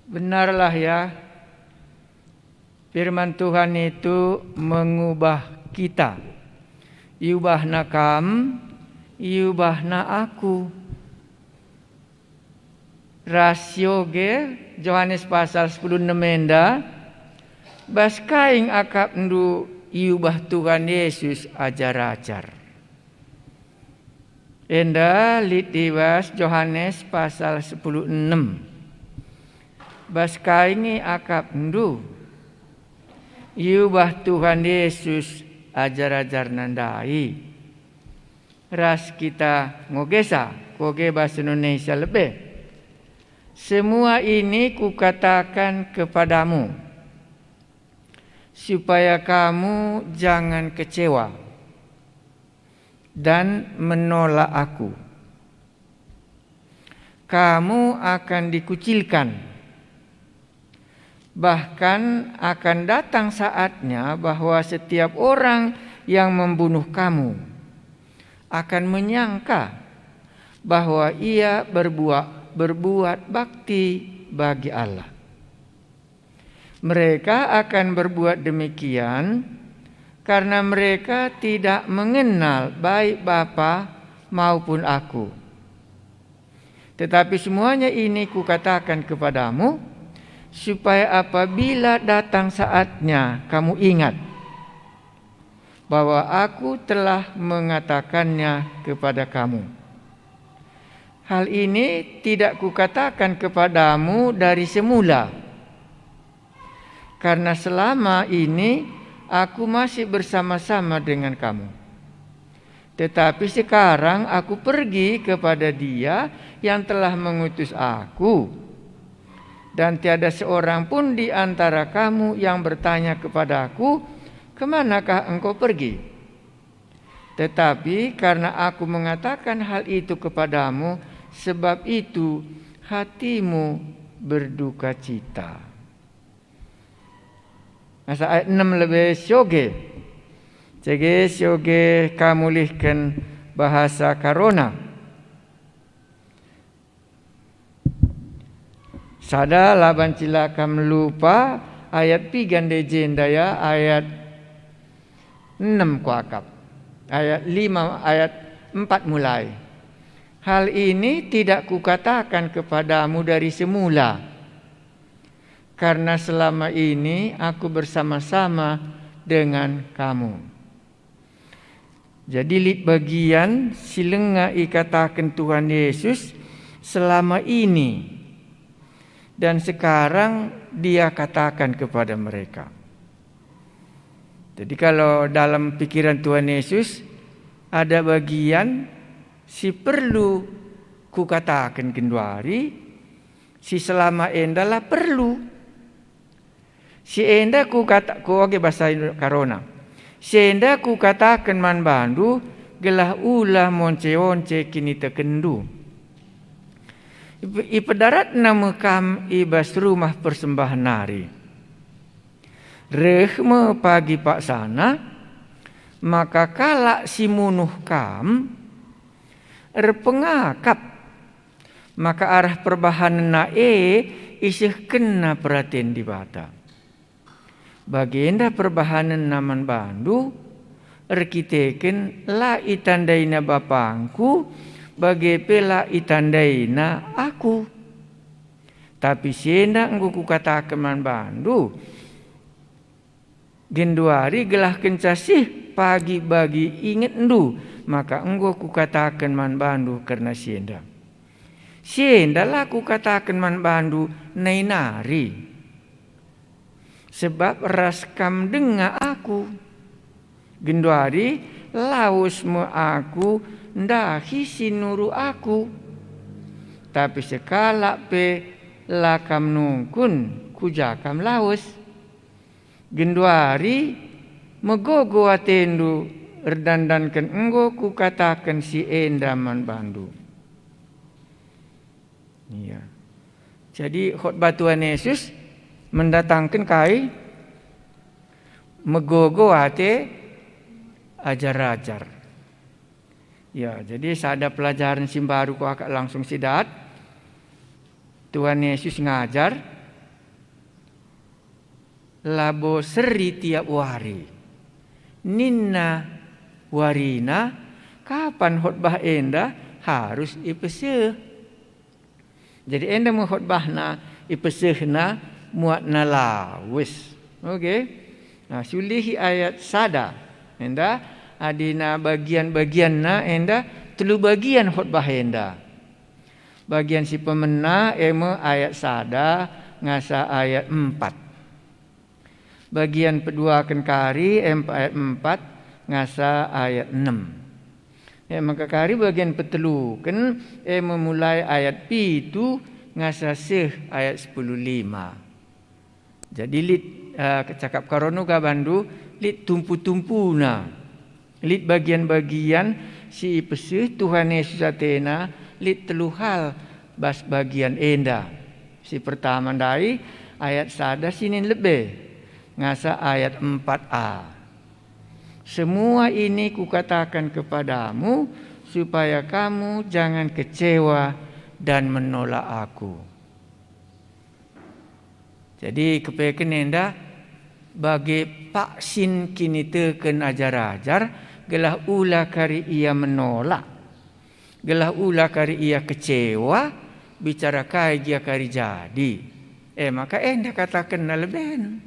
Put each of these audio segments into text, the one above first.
Benarlah ya, firman Tuhan itu mengubah kita. Iubahna kam, iubahna aku. Rasio ge Yohanes pasal 10 nemenda bas kaing akap ndu iubah Tuhan Yesus ajar-ajar. Enda litiwas Yohanes pasal 10:6. Bas kaingi akap ndu iubah Tuhan Yesus ajar-ajar nandai. Ras kita ngogesa, koge bahasa Indonesia lebih. Semua ini kukatakan kepadamu supaya kamu jangan kecewa dan menolak aku. Kamu akan dikucilkan. Bahkan akan datang saatnya bahwa setiap orang yang membunuh kamu akan menyangka bahwa ia berbuat bakti bagi Allah. Mereka akan berbuat demikian karena mereka tidak mengenal baik Bapa maupun aku. Tetapi semuanya ini kukatakan kepadamu supaya apabila datang saatnya kamu ingat bahwa aku telah mengatakannya kepada kamu. Hal ini tidak kukatakan kepadamu dari semula, karena selama ini aku masih bersama-sama dengan kamu. Tetapi sekarang aku pergi kepada Dia yang telah mengutus aku, dan tiada seorang pun di antara kamu yang bertanya kepadaku, kemanakah engkau pergi? Tetapi karena aku mengatakan hal itu kepadamu, sebab itu hatimu berduka cita. Masa ayat 6 lebih syoge. Cege syoge kamulihkan bahasa Karona. Sada laban cilakam lupa ayat 3 dejendaya ayat 6 kuakap. Ayat 5 ayat 4 mulai. Hal ini tidak kukatakan kepadamu dari semula, karena selama ini aku bersama-sama dengan kamu. Jadi lit bagian silenga ikatakan Tuhan Yesus selama ini, dan sekarang Dia katakan kepada mereka. Jadi kalau dalam pikiran Tuhan Yesus ada bagian si perlu kukatakan kendari, si selama endalah perlu. Si enda ku oke bahasa Karona. Si enda kukatakan man bandu gelah ulah monce-once kini tekendu. Ipedarat nama kam ibas rumah persembahan nari. Rehme pagi pak sana, maka kalak si munuh kam erpengakap, maka arah perbahanan na isih kena perhatian di bata. Baginda perbahanan naman bandu erkiteken la itandaina bapangku bagi pela itandaina aku. Tapi sienda engko kukatakan man bandu genduari gelah kencasih pagi bagi inget ndu, maka engko kukatakan man bandu karena sienda. Sienda lah kukatakan man bandu nainari. Sebab raskam denga aku. Genduari laus me aku ndahi sinuru aku. Tapi sekala pe lakam nungkun kujakam laus. Genduari megogo atendu erdandankan enggo kukatakan si endaman bandu. Iya. Jadi khotbah Tuhan Yesus mendatangkan kai megogo ate ajar-ajar. Ya, jadi ada pelajaran simbaru ku akak langsung sidat. Tuhan Yesus ngajar labo seri tiap hari. Ninna warina kapan khotbah enda harus ipeseh. Jadi enda mau khotbahna ipesehna muatna lawes. Okey. Nah, sulihi ayat sada. Enda adina bagian-bagianna enda telu bagian khotbah enda. Bagian si pemena ema ayat sada ngasa ayat 4. Bagian kedua kari ayat 4 ngasa ayat 6. Maka kari bagian petelu kan memulai ayat pitu ngasa seh ayat 10:5. Jadi lit cakap karono ka bandu lit tumpu-tumpuna. Lit bagian-bagian si pesih Tuhan Yesus atena lit telu hal bas bagian enda. Si pertama dari ayat sada sinin lebih ngasa ayat 4a. Semua ini kukatakan kepadamu supaya kamu jangan kecewa dan menolak aku. Jadi kepekan enda bagi paksin kini teken ajar-ajar gelah ulah kari ia menolak. Gelah ulah kari ia kecewa bicara kai dia kari jadi. Maka enda katakan lebih.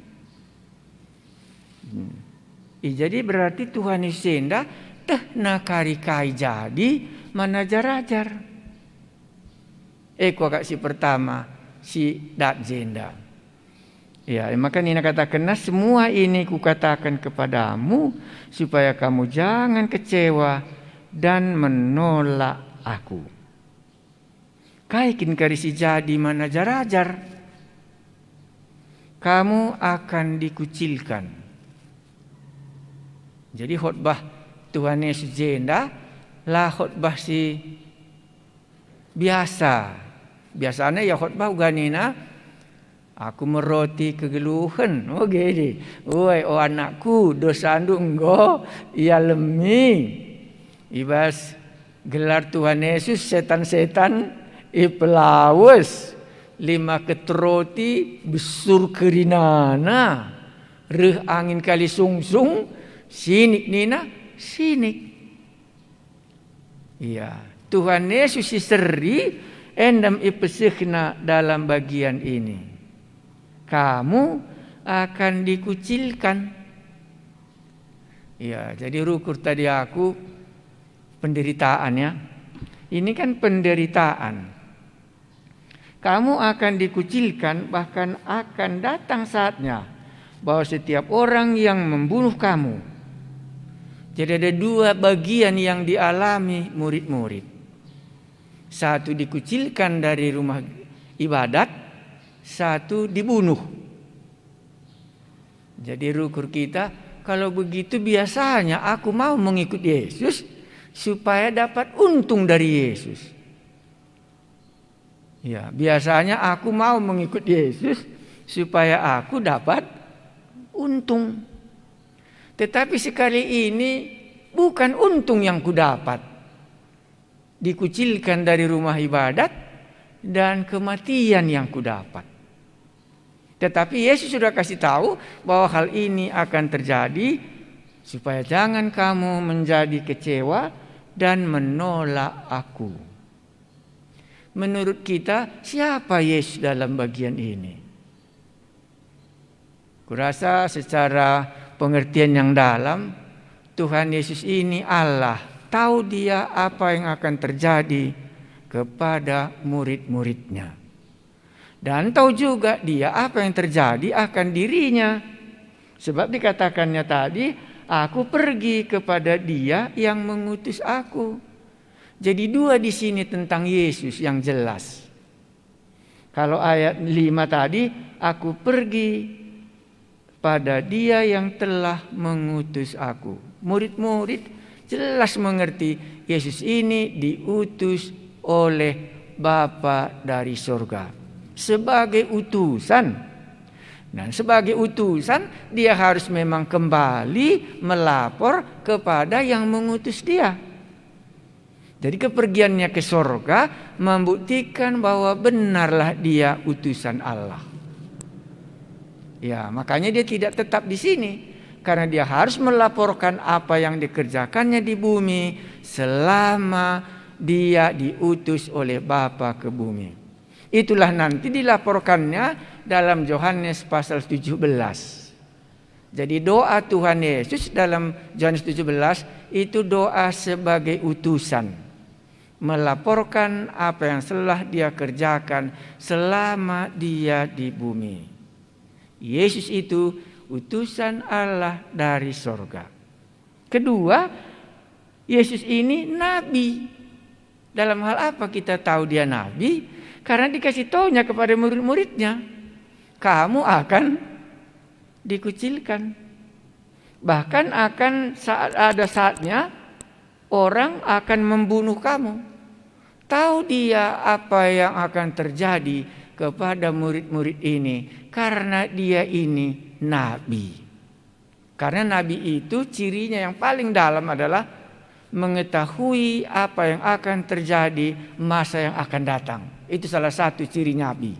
Jadi berarti Tuhan Yesus enda teh nakari kai jadi mana ajar-ajar. Kak si pertama si dat jenda. Ya, maka Nina katakan semua ini kukatakan kepadamu supaya kamu jangan kecewa dan menolak aku. Kaikin kari si jadi mana ajar-ajar. Kamu akan dikucilkan. Jadi khotbah Tuhan Yesus jenda lah khotbah si biasa. Biasanya ya khotbah uganina aku meroti kegeluhan. Oh gini. Oi oh anakku dosa enggo ia lemi. Ibas gelar Tuhan Yesus setan-setan ipelawes 5 ketroti besur kerinana. Reh angin kali sungsung sinik nina sinik. Iya, Tuhan Yesus seri endam ipesehna dalam bagian ini. Kamu akan dikucilkan. Iya, jadi rukur tadi aku penderitaannya. Ini kan penderitaan. Kamu akan dikucilkan, bahkan akan datang saatnya bahwa setiap orang yang membunuh kamu. Jadi ada 2 bagian yang dialami murid-murid. Satu dikucilkan dari rumah ibadat, satu dibunuh. Jadi rukur kita, kalau begitu biasanya aku mau mengikut Yesus supaya dapat untung dari Yesus. Ya, biasanya aku mau mengikut Yesus supaya aku dapat untung. Tetapi sekali ini bukan untung yang kudapat. Dikucilkan dari rumah ibadat dan kematian yang kudapat. Tetapi Yesus sudah kasih tahu bahwa hal ini akan terjadi supaya jangan kamu menjadi kecewa dan menolak aku. Menurut kita, siapa Yesus dalam bagian ini? Kurasa secara pengertian yang dalam, Tuhan Yesus ini Allah. Tahu dia apa yang akan terjadi kepada murid-muridnya. Dan tahu juga dia apa yang terjadi akan dirinya. Sebab dikatakannya tadi, aku pergi kepada dia yang mengutus aku. Jadi 2 di sini tentang Yesus yang jelas. Kalau ayat 5 tadi, aku pergi pada dia yang telah mengutus aku. Murid-murid jelas mengerti Yesus ini diutus oleh Bapa dari surga sebagai utusan. Dan sebagai utusan dia harus memang kembali melapor kepada yang mengutus dia. Jadi kepergiannya ke surga membuktikan bahwa benarlah dia utusan Allah. Ya, makanya dia tidak tetap di sini. Karena dia harus melaporkan apa yang dikerjakannya di bumi selama dia diutus oleh Bapa ke bumi. Itulah nanti dilaporkannya dalam Yohanes pasal 17. Jadi doa Tuhan Yesus dalam Yohanes 17 itu doa sebagai utusan. Melaporkan apa yang telah dia kerjakan selama dia di bumi. Yesus itu utusan Allah dari sorga. Kedua, Yesus ini nabi. Dalam hal apa kita tahu dia nabi? Karena dikasih taunya kepada murid-muridnya, kamu akan dikucilkan. Bahkan ada saatnya orang akan membunuh kamu. Tahu dia apa yang akan terjadi kepada murid-murid ini karena dia ini nabi. Karena nabi itu cirinya yang paling dalam adalah mengetahui apa yang akan terjadi masa yang akan datang. Itu salah satu ciri nabi.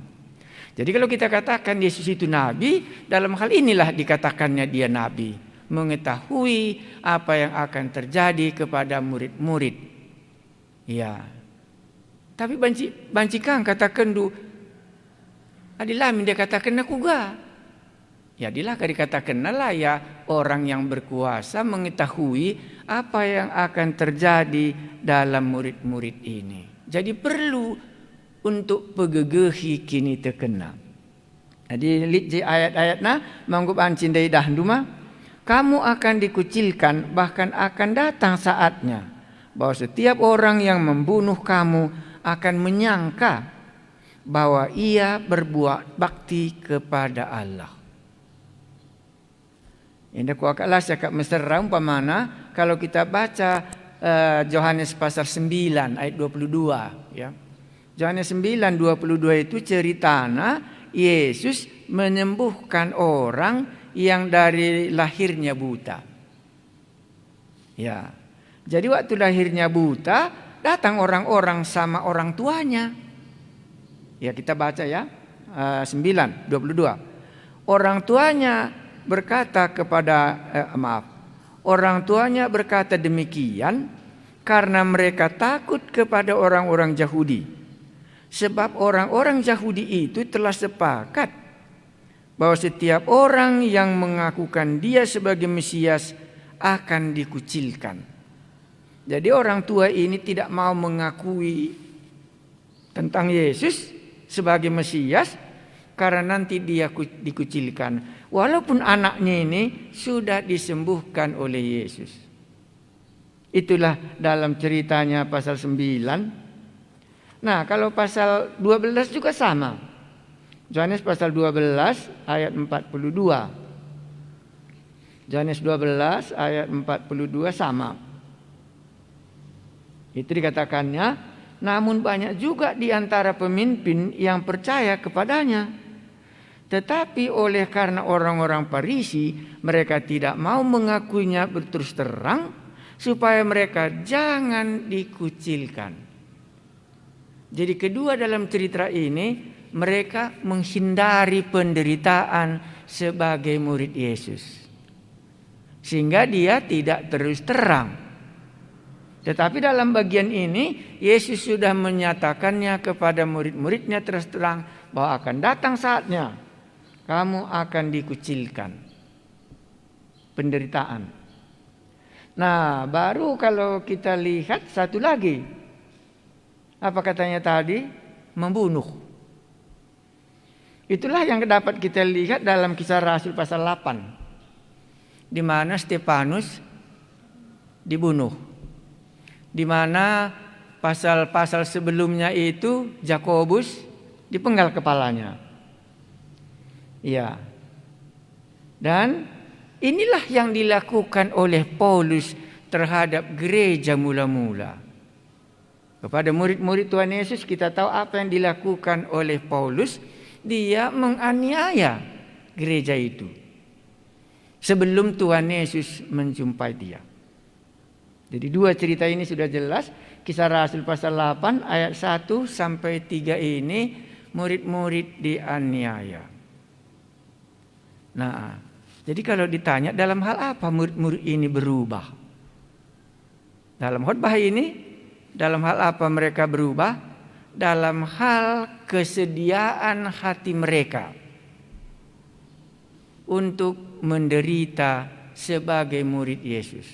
Jadi kalau kita katakan Yesus itu nabi, dalam hal inilah dikatakannya dia nabi, mengetahui apa yang akan terjadi kepada murid-murid. Ya. Tapi banci kang katakan du adilamin dia katakan aku ga. Ya dilah dikatakan lah ya orang yang berkuasa mengetahui apa yang akan terjadi dalam murid-murid ini. Jadi perlu untuk pegegehi kini terkena. Jadi lihat ayat-ayatnya manggup ancin dari dahduma. Kamu akan dikucilkan, bahkan akan datang saatnya bahwa setiap orang yang membunuh kamu akan menyangka bahwa ia berbuat bakti kepada Allah. Ini kuakalah cakap mesra umpamana kalau kita baca Yohanes pasal 9 ayat 22 ya. Yohanes 9:22 itu ceritana Yesus menyembuhkan orang yang dari lahirnya buta. Ya. Jadi waktu lahirnya buta datang orang-orang sama orang tuanya. Ya kita baca ya 9:22. Orang tuanya berkata orang tuanya berkata demikian karena mereka takut kepada orang-orang Yahudi. Sebab orang-orang Yahudi itu telah sepakat bahwa setiap orang yang mengakukan dia sebagai Mesias akan dikucilkan. Jadi orang tua ini tidak mau mengakui tentang Yesus sebagai Mesias karena nanti dia dikucilkan. Walaupun anaknya ini sudah disembuhkan oleh Yesus. Itulah dalam ceritanya pasal 9. Nah kalau pasal 12 juga sama. Yohanes pasal 12 ayat 42. Yohanes 12 ayat 42 sama. Itu dikatakannya, namun banyak juga di antara pemimpin yang percaya kepadanya. Tetapi oleh karena orang-orang Farisi, mereka tidak mau mengakuinya berterus terang, supaya mereka jangan dikucilkan. Jadi kedua dalam cerita ini, mereka menghindari penderitaan sebagai murid Yesus. Sehingga dia tidak terus terang. Tetapi dalam bagian ini Yesus sudah menyatakannya kepada murid-muridnya terus terang bahwa akan datang saatnya kamu akan dikucilkan. Penderitaan. Nah, baru kalau kita lihat satu lagi. Apa katanya tadi? Membunuh. Itulah yang dapat kita lihat dalam Kisah Rasul pasal 8. Di mana Stefanus dibunuh. Di mana pasal-pasal sebelumnya itu Yakobus dipenggal kepalanya. Ya. Dan inilah yang dilakukan oleh Paulus terhadap gereja mula-mula. Kepada murid-murid Tuhan Yesus kita tahu apa yang dilakukan oleh Paulus. Dia menganiaya gereja itu sebelum Tuhan Yesus menjumpai dia. Jadi dua cerita ini sudah jelas. Kisah Rasul pasal 8 ayat 1 sampai 3 ini murid-murid dianiaya. Nah, jadi kalau ditanya dalam hal apa murid-murid ini berubah? Dalam khotbah ini, dalam hal apa mereka berubah? Dalam hal kesediaan hati mereka untuk menderita sebagai murid Yesus.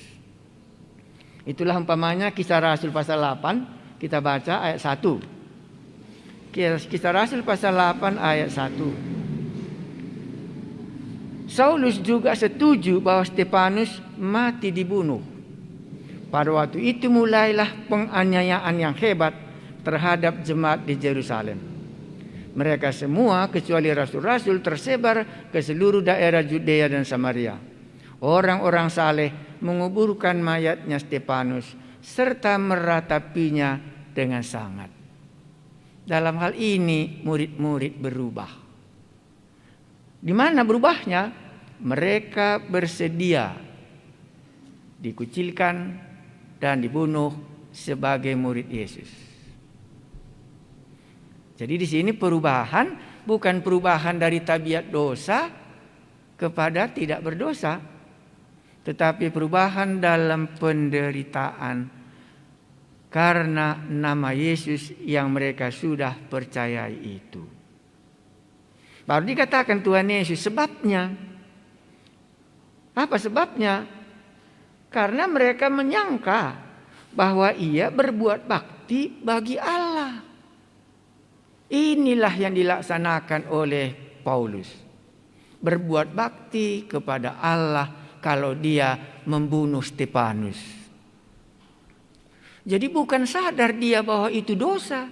Itulah umpamanya Kisah Rasul pasal 8, kita baca ayat 1. Kisah Rasul pasal 8 ayat 1. Saulus juga setuju bahwa Stefanus mati dibunuh. Pada waktu itu mulailah penganiayaan yang hebat terhadap jemaat di Yerusalem. Mereka semua kecuali rasul-rasul tersebar ke seluruh daerah Judea dan Samaria. Orang-orang saleh menguburkan mayatnya Stefanus serta meratapinya dengan sangat. Dalam hal ini murid-murid berubah. Di mana berubahnya? Mereka bersedia dikucilkan dan dibunuh sebagai murid Yesus. Jadi di sini perubahan bukan perubahan dari tabiat dosa kepada tidak berdosa, tetapi perubahan dalam penderitaan karena nama Yesus yang mereka sudah percayai itu. Baru dikatakan Tuhan Yesus sebabnya. Apa sebabnya? Karena mereka menyangka bahwa ia berbuat bakti bagi Allah. Inilah yang dilaksanakan oleh Paulus. Berbuat bakti kepada Allah kalau dia membunuh Stefanus. Jadi bukan sadar dia bahwa itu dosa.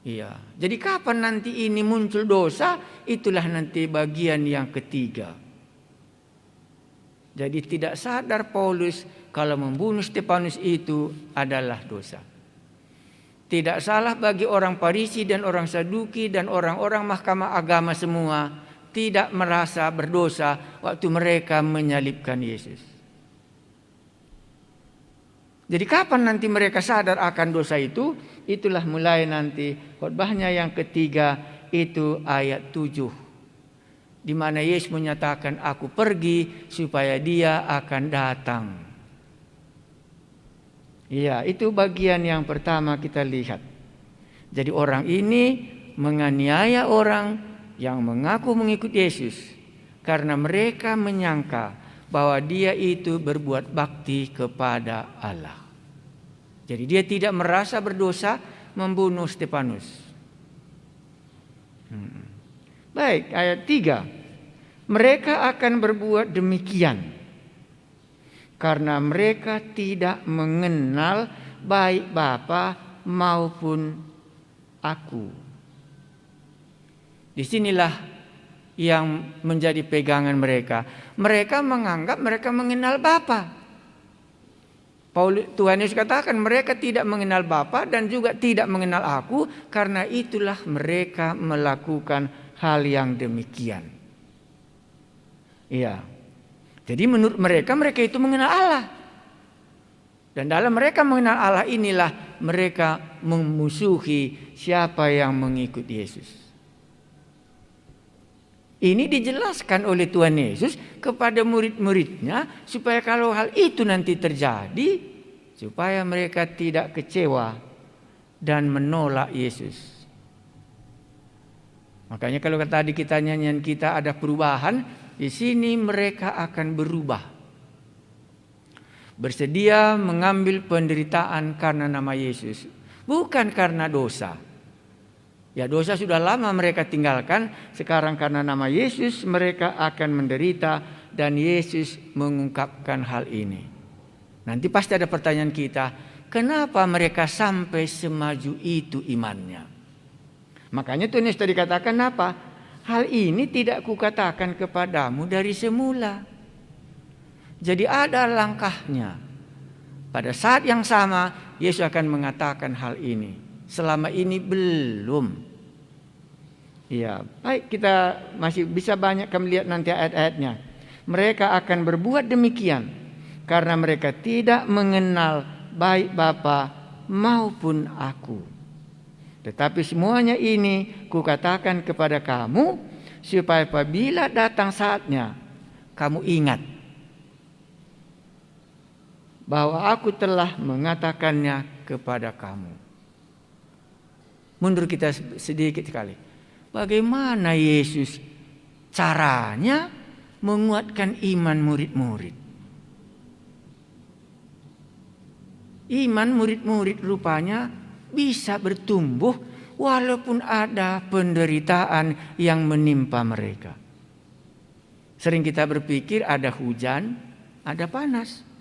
Iya. Jadi kapan nanti ini muncul dosa? Itulah nanti bagian yang ketiga. Jadi tidak sadar Paulus kalau membunuh Stefanus itu adalah dosa. Tidak salah bagi orang Farisi dan orang Saduki dan orang-orang mahkamah agama semua tidak merasa berdosa waktu mereka menyalibkan Yesus. Jadi kapan nanti mereka sadar akan dosa itu? Itulah mulai nanti khotbahnya yang ketiga, itu ayat 7. Di mana Yesus menyatakan, aku pergi supaya dia akan datang. Iya, itu bagian yang pertama kita lihat. Jadi orang ini menganiaya orang yang mengaku mengikut Yesus karena mereka menyangka bahwa dia itu berbuat bakti kepada Allah. Jadi dia tidak merasa berdosa membunuh Stefanus. Baik, ayat 3. Mereka akan berbuat demikian karena mereka tidak mengenal baik Bapa maupun aku. Disinilah yang menjadi pegangan mereka. Mereka menganggap mereka mengenal Bapa. Tuhan Yesus katakan mereka tidak mengenal Bapa dan juga tidak mengenal aku, karena itulah mereka melakukan hal yang demikian. Iya. Jadi menurut mereka itu mengenal Allah. Dan dalam mereka mengenal Allah inilah mereka memusuhi siapa yang mengikut Yesus. Ini dijelaskan oleh Tuhan Yesus kepada murid-muridnya supaya kalau hal itu nanti terjadi, supaya mereka tidak kecewa dan menolak Yesus. Makanya kalau tadi kita nyanyian kita ada perubahan, di sini mereka akan berubah. Bersedia mengambil penderitaan karena nama Yesus, bukan karena dosa. Ya, dosa sudah lama mereka tinggalkan, sekarang karena nama Yesus mereka akan menderita dan Yesus mengungkapkan hal ini. Nanti pasti ada pertanyaan kita, kenapa mereka sampai semaju itu imannya? Makanya Tuhan Yesus tadi katakan apa? Hal ini tidak kukatakan kepadamu dari semula. Jadi ada langkahnya. Pada saat yang sama Yesus akan mengatakan hal ini. Selama ini belum. Ya, baik, kita masih bisa banyak melihat nanti ayat-ayatnya. Mereka akan berbuat demikian karena mereka tidak mengenal baik Bapa maupun aku. Tetapi semuanya ini kukatakan kepada kamu supaya apabila datang saatnya kamu ingat bahwa aku telah mengatakannya kepada kamu. Mundur kita sedikit sekali. Bagaimana Yesus caranya menguatkan iman murid-murid? Iman murid-murid rupanya bisa bertumbuh walaupun ada penderitaan yang menimpa mereka. Sering kita berpikir ada hujan, ada panas.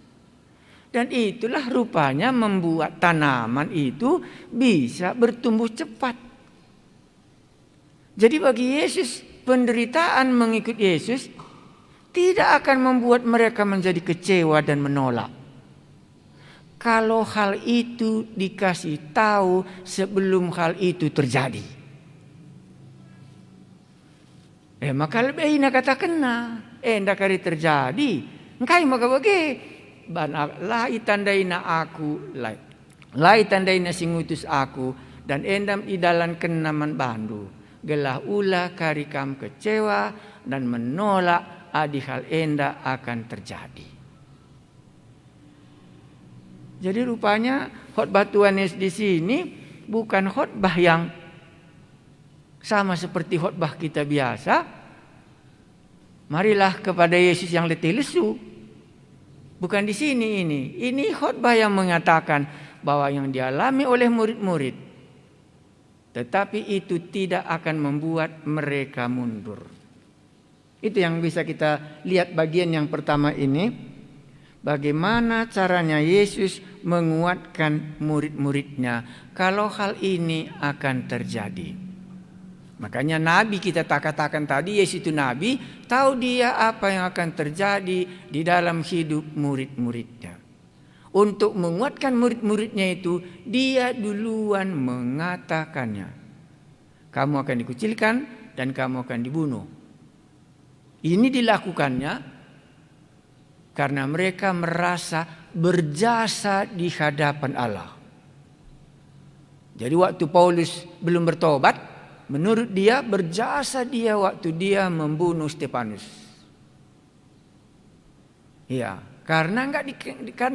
Dan itulah rupanya membuat tanaman itu bisa bertumbuh cepat. Jadi bagi Yesus, penderitaan mengikut Yesus tidak akan membuat mereka menjadi kecewa dan menolak. Kalau hal itu dikasih tahu sebelum hal itu terjadi. Maka lebih ina kata kena. Ndak kali terjadi. Engkai maka bagi. Lai tandaina aku, lai tandaina singutus aku, dan endam idalan kenaman bandu. Gelah ulah karikam kecewa dan menolak adi hal enda akan terjadi. Jadi rupanya khotbah Tuhan Yesus di sini bukan khotbah yang sama seperti khotbah kita biasa. Marilah kepada Yesus yang letih lesu. Bukan di sini ini. Ini khotbah yang mengatakan bahwa yang dialami oleh murid-murid, tetapi itu tidak akan membuat mereka mundur. Itu yang bisa kita lihat bagian yang pertama ini. Bagaimana caranya Yesus menguatkan murid-muridnya kalau hal ini akan terjadi. Makanya Nabi kita katakan tadi, Yesus itu Nabi, tahu dia apa yang akan terjadi di dalam hidup murid-muridnya. Untuk menguatkan murid-muridnya itu, dia duluan mengatakannya. Kamu akan dikucilkan dan kamu akan dibunuh. Ini dilakukannya karena mereka merasa berjasa di hadapan Allah. Jadi waktu Paulus belum bertobat, menurut dia berjasa dia waktu dia membunuh Stefanus. Ya, karena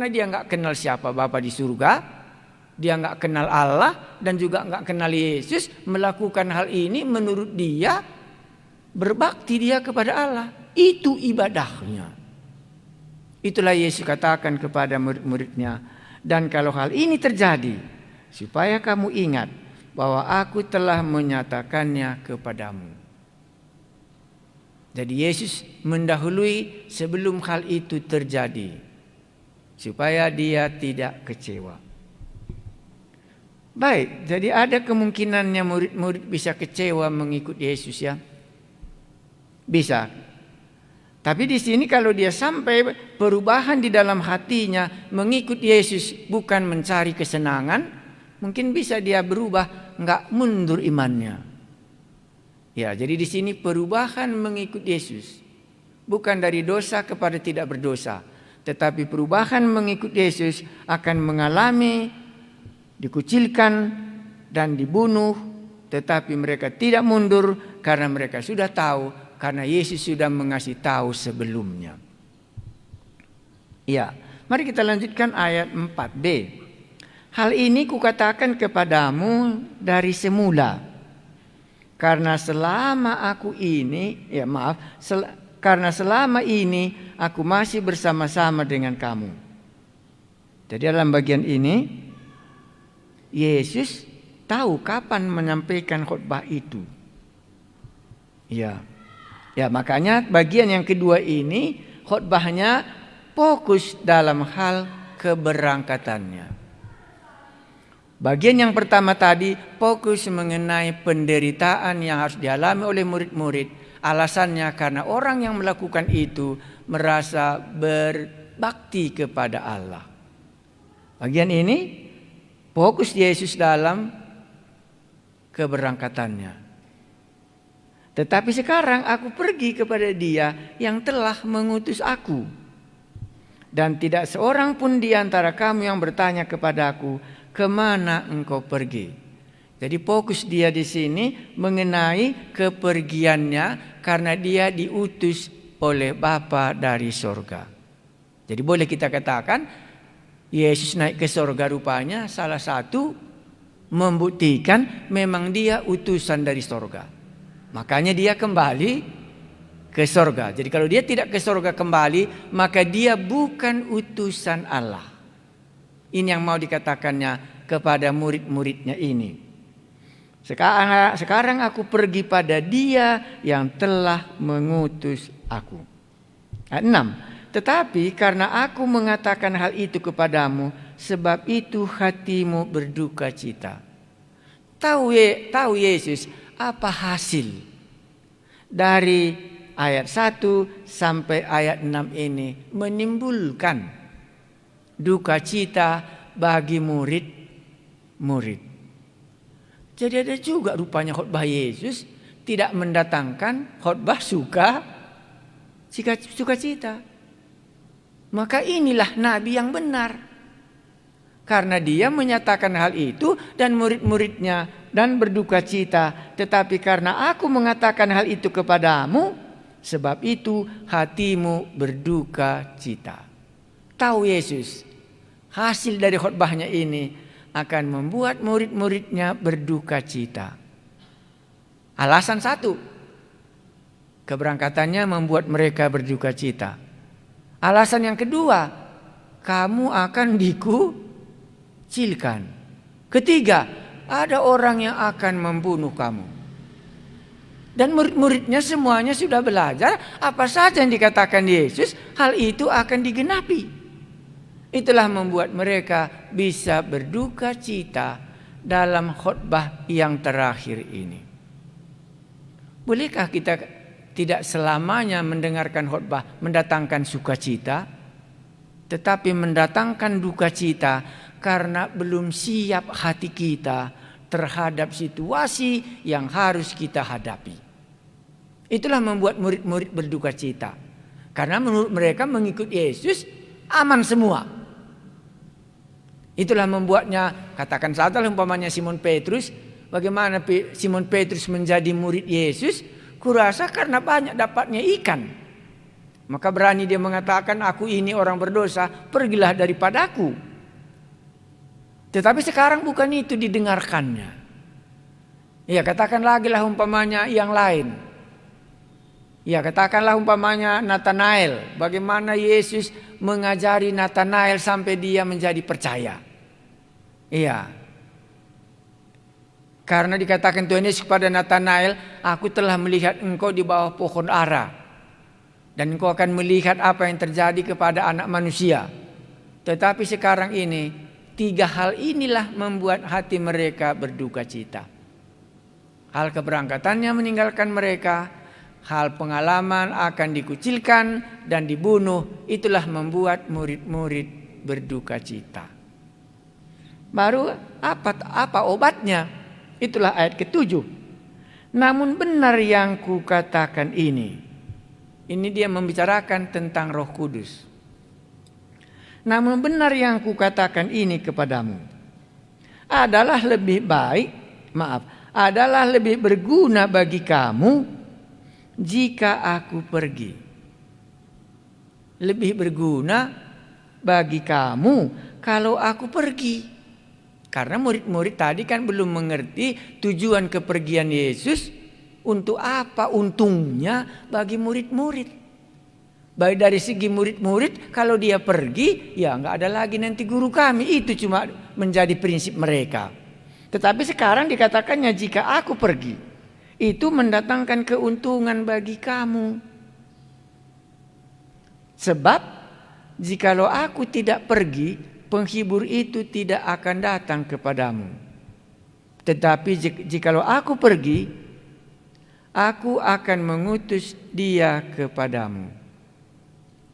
dia nggak kenal siapa Bapa di surga, dia nggak kenal Allah dan juga nggak kenal Yesus, melakukan hal ini menurut dia berbakti dia kepada Allah. Itu ibadahnya. Itulah Yesus katakan kepada murid-muridnya. Dan kalau hal ini terjadi, supaya kamu ingat bahwa aku telah menyatakannya kepadamu. Jadi Yesus mendahului sebelum hal itu terjadi, supaya dia tidak kecewa. Baik, jadi ada kemungkinannya murid-murid bisa kecewa mengikut Yesus ya. Bisa. Tapi di sini kalau dia sampai perubahan di dalam hatinya mengikut Yesus bukan mencari kesenangan, mungkin bisa dia berubah, enggak mundur imannya. Ya, jadi di sini perubahan mengikut Yesus bukan dari dosa kepada tidak berdosa, tetapi perubahan mengikut Yesus akan mengalami dikucilkan dan dibunuh, tetapi mereka tidak mundur karena mereka sudah tahu, karena Yesus sudah mengasih tahu sebelumnya. Ya, mari kita lanjutkan ayat 4b. Hal ini kukatakan kepadamu dari semula, karena selama selama ini aku masih bersama-sama dengan kamu. Jadi dalam bagian ini Yesus tahu kapan menyampaikan khotbah itu. Ya, makanya bagian yang kedua ini khotbahnya fokus dalam hal keberangkatannya. Bagian yang pertama tadi fokus mengenai penderitaan yang harus dialami oleh murid-murid. Alasannya karena orang yang melakukan itu merasa berbakti kepada Allah. Bagian ini fokus Yesus dalam keberangkatannya. Tetapi sekarang aku pergi kepada Dia yang telah mengutus aku. Dan tidak seorang pun di antara kamu yang bertanya kepadaku, kemana engkau pergi? Jadi fokus dia di sini mengenai kepergiannya karena dia diutus oleh Bapa dari sorga. Jadi boleh kita katakan Yesus naik ke sorga rupanya salah satu membuktikan memang dia utusan dari sorga. Makanya dia kembali ke sorga. Jadi kalau dia tidak ke sorga kembali, maka dia bukan utusan Allah. Ini yang mau dikatakannya kepada murid-muridnya ini. Sekarang aku pergi pada Dia yang telah mengutus aku. Ayat 6. Tetapi karena aku mengatakan hal itu kepadamu, sebab itu hatimu berduka cita. Tahu Yesus apa hasil dari ayat 1 sampai ayat 6 ini menimbulkan duka cita bagi murid-murid. Jadi ada juga rupanya khotbah Yesus tidak mendatangkan khotbah sukacita. Maka inilah nabi yang benar. Karena dia menyatakan hal itu dan murid-muridnya dan berduka cita. Tetapi karena aku mengatakan hal itu kepadamu, sebab itu hatimu berduka cita. Tahu Yesus, hasil dari khotbahnya ini akan membuat murid-muridnya berduka cita. Alasan satu, keberangkatannya membuat mereka berduka cita. Alasan yang kedua, kamu akan dikucilkan. Ketiga, ada orang yang akan membunuh kamu. Dan murid-muridnya semuanya sudah belajar apa saja yang dikatakan Yesus, hal itu akan digenapi. Itulah membuat mereka bisa berduka cita dalam khotbah yang terakhir ini. Bolehkah kita tidak selamanya mendengarkan khotbah mendatangkan sukacita, tetapi mendatangkan duka cita karena belum siap hati kita terhadap situasi yang harus kita hadapi. Itulah membuat murid-murid berduka cita. Karena menurut mereka mengikut Yesus aman semua. Itulah membuatnya, katakan saja umpamanya Simon Petrus, bagaimana Simon Petrus menjadi murid Yesus? Kurasa karena banyak dapatnya ikan. Maka berani dia mengatakan, aku ini orang berdosa, pergilah daripadaku. Tetapi sekarang bukan itu didengarkannya. Ya, katakan lagi lah umpamanya yang lain. Ya, katakanlah umpamanya Nathanael, bagaimana Yesus mengajari Nathanael sampai dia menjadi percaya. Iya. Karena dikatakan Tuhan Yesus kepada Nathanael, aku telah melihat engkau di bawah pohon ara, dan engkau akan melihat apa yang terjadi kepada anak manusia. Tetapi sekarang ini, 3 hal inilah membuat hati mereka berduka cita. Hal keberangkatannya meninggalkan mereka, hal pengalaman akan dikucilkan dan dibunuh, itulah membuat murid-murid berduka cita. Baru apa obatnya? Itulah ayat ke-7. Namun benar yang kukatakan ini. Ini dia membicarakan tentang Roh Kudus. Namun benar yang kukatakan ini kepadamu. Adalah lebih berguna bagi kamu jika aku pergi. Lebih berguna bagi kamu kalau aku pergi. Karena murid-murid tadi kan belum mengerti tujuan kepergian Yesus, untuk apa untungnya bagi murid-murid. Baik dari segi murid-murid, kalau dia pergi, ya nggak ada lagi nanti guru kami. Itu cuma menjadi prinsip mereka. Tetapi sekarang dikatakannya jika aku pergi, itu mendatangkan keuntungan bagi kamu. Sebab jikalau aku tidak pergi, penghibur itu tidak akan datang kepadamu. Tetapi jikalau aku pergi, aku akan mengutus dia kepadamu.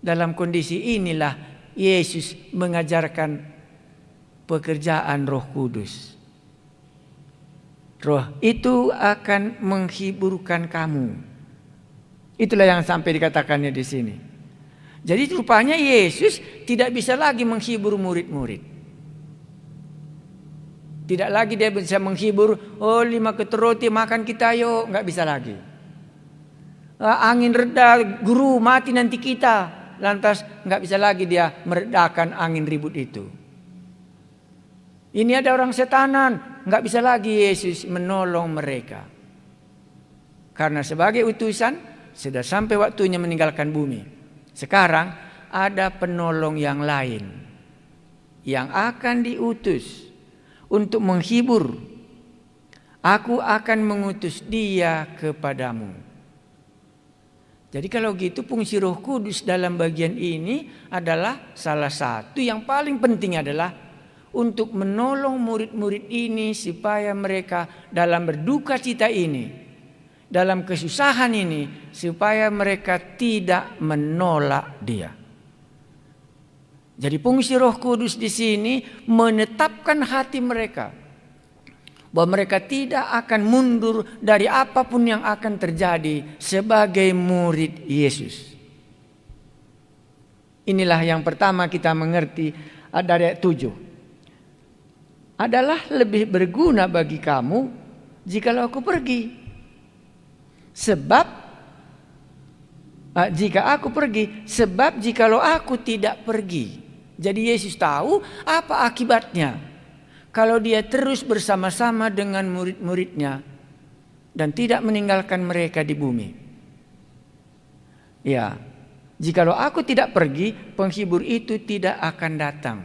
Dalam kondisi inilah Yesus mengajarkan pekerjaan Roh Kudus. Roh itu akan menghiburkan kamu. Itulah yang sampai dikatakannya di sini. Jadi rupanya Yesus tidak bisa lagi menghibur murid-murid. Tidak lagi dia bisa menghibur, oh 5 ketut roti makan kita yuk, nggak bisa lagi. Angin reda, guru mati nanti kita. Lantas nggak bisa lagi dia meredakan angin ribut itu. Ini ada orang setanan, nggak bisa lagi Yesus menolong mereka. Karena sebagai utusan sudah sampai waktunya meninggalkan bumi. Sekarang ada penolong yang lain yang akan diutus untuk menghibur. Aku akan mengutus dia kepadamu. Jadi kalau gitu fungsi Roh Kudus dalam bagian ini adalah salah satu yang paling penting adalah untuk menolong murid-murid ini supaya mereka dalam berduka cita ini, dalam kesusahan ini, supaya mereka tidak menolak dia. Jadi fungsi Roh Kudus di sini menetapkan hati mereka bahwa mereka tidak akan mundur dari apapun yang akan terjadi sebagai murid Yesus. Inilah yang pertama kita mengerti dari ayat 7. Adalah lebih berguna bagi kamu jikalau aku pergi. Sebab jikalau aku tidak pergi. Jadi Yesus tahu apa akibatnya kalau dia terus bersama-sama dengan murid-muridnya dan tidak meninggalkan mereka di bumi. Ya, jikalau aku tidak pergi, penghibur itu tidak akan datang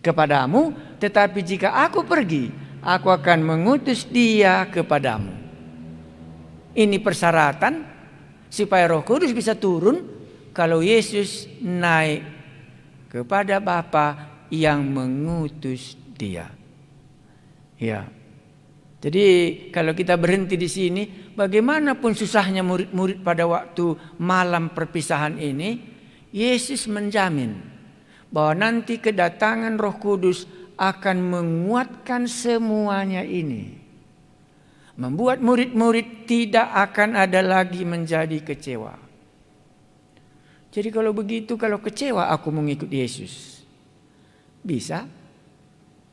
kepadamu, tetapi jika aku pergi, aku akan mengutus dia kepadamu. Ini persyaratan supaya Roh Kudus bisa turun kalau Yesus naik kepada Bapa yang mengutus dia. Ya. Jadi kalau kita berhenti di sini, bagaimanapun susahnya murid-murid pada waktu malam perpisahan ini, Yesus menjamin bahwa nanti kedatangan Roh Kudus akan menguatkan semuanya ini. Membuat murid-murid tidak akan ada lagi menjadi kecewa. Jadi kalau begitu, kalau kecewa aku mengikut Yesus, bisa.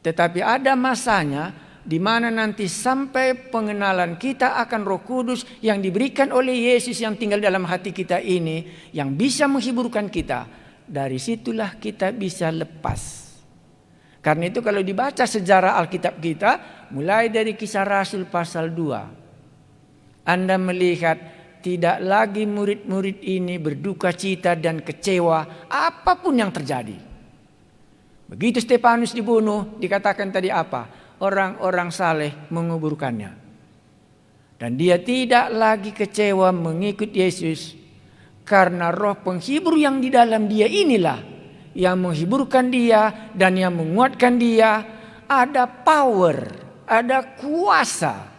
Tetapi ada masanya di mana nanti sampai pengenalan kita akan Roh Kudus yang diberikan oleh Yesus yang tinggal dalam hati kita ini, yang bisa menghiburkan kita. Dari situlah kita bisa lepas. Karena itu kalau dibaca sejarah Alkitab kita, mulai dari Kisah Rasul pasal 2, Anda melihat tidak lagi murid-murid ini berduka cita dan kecewa apapun yang terjadi. Begitu Stefanus dibunuh, dikatakan tadi apa? Orang-orang saleh menguburkannya. Dan dia tidak lagi kecewa mengikut Yesus karena Roh penghibur yang di dalam dia inilah yang menghiburkan dia dan yang menguatkan dia. Ada power, ada kuasa.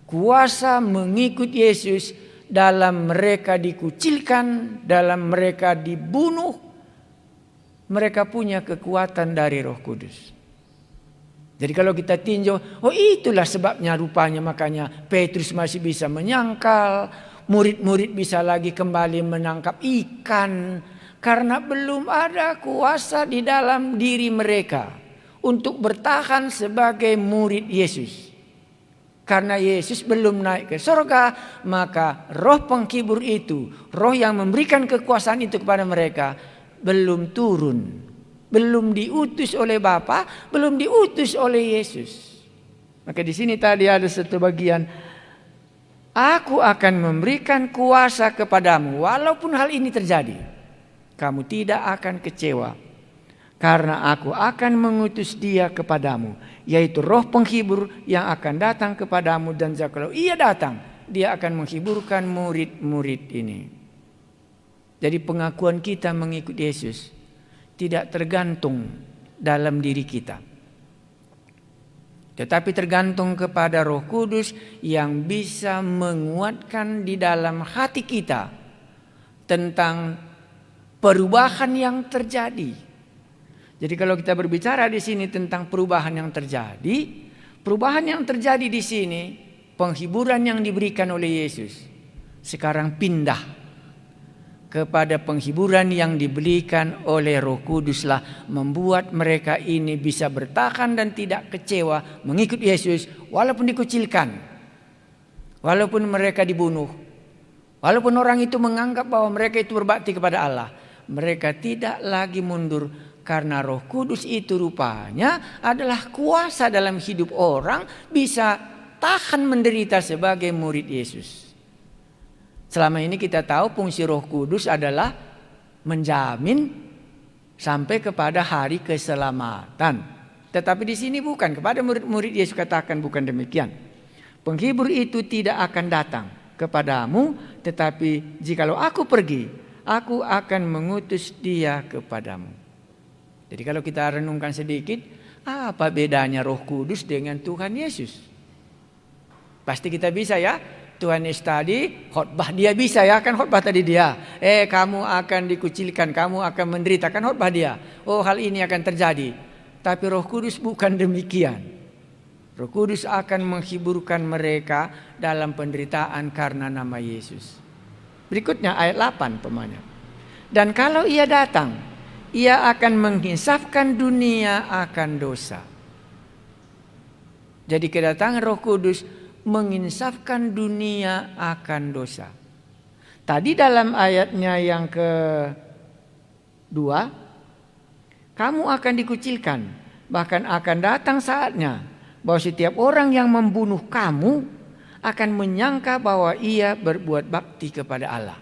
Kuasa mengikut Yesus dalam mereka dikucilkan, dalam mereka dibunuh. Mereka punya kekuatan dari Roh Kudus. Jadi kalau kita tinjau, oh itulah sebabnya rupanya makanya Petrus masih bisa menyangkal, murid-murid bisa lagi kembali menangkap ikan, karena belum ada kuasa di dalam diri mereka untuk bertahan sebagai murid Yesus. Karena Yesus belum naik ke surga, maka Roh penghibur itu, Roh yang memberikan kekuasaan itu kepada mereka, belum turun. Belum diutus oleh Bapa, belum diutus oleh Yesus. Maka di sini tadi ada satu bagian, aku akan memberikan kuasa kepadamu walaupun hal ini terjadi. Kamu tidak akan kecewa. Karena aku akan mengutus dia kepadamu, yaitu Roh penghibur yang akan datang kepadamu. Dan kalau ia datang, dia akan menghiburkan murid-murid ini. Jadi pengakuan kita mengikut Yesus tidak tergantung dalam diri kita, tetapi tergantung kepada Roh Kudus yang bisa menguatkan di dalam hati kita tentang perubahan yang terjadi. Jadi kalau kita berbicara di sini tentang perubahan yang terjadi di sini, penghiburan yang diberikan oleh Yesus sekarang pindah kepada penghiburan yang diberikan oleh Roh Kuduslah membuat mereka ini bisa bertahan dan tidak kecewa mengikut Yesus walaupun dikucilkan, walaupun mereka dibunuh, walaupun orang itu menganggap bahwa mereka itu berbakti kepada Allah. Mereka tidak lagi mundur karena Roh Kudus itu rupanya adalah kuasa dalam hidup orang bisa tahan menderita sebagai murid Yesus. Selama ini kita tahu fungsi Roh Kudus adalah menjamin sampai kepada hari keselamatan. Tetapi di sini bukan, kepada murid-murid Yesus katakan bukan demikian. Penghibur itu tidak akan datang kepadamu, tetapi jikalau aku pergi, aku akan mengutus dia kepadamu. Jadi kalau kita renungkan sedikit, apa bedanya Roh Kudus dengan Tuhan Yesus? Pasti kita bisa ya. Tuhan Yesus tadi khotbah dia bisa ya, kan khotbah tadi dia. Kamu akan dikucilkan, kamu akan menderita, kan khotbah dia. Oh, hal ini akan terjadi. Tapi Roh Kudus bukan demikian. Roh Kudus akan menghiburkan mereka dalam penderitaan karena nama Yesus. Berikutnya ayat 8 pemanya. Dan kalau ia datang, ia akan menginsafkan dunia akan dosa. Jadi kedatangan Roh Kudus menginsafkan dunia akan dosa. Tadi dalam ayatnya yang kedua, kamu akan dikucilkan, bahkan akan datang saatnya bahwa setiap orang yang membunuh kamu akan menyangka bahwa ia berbuat bakti kepada Allah.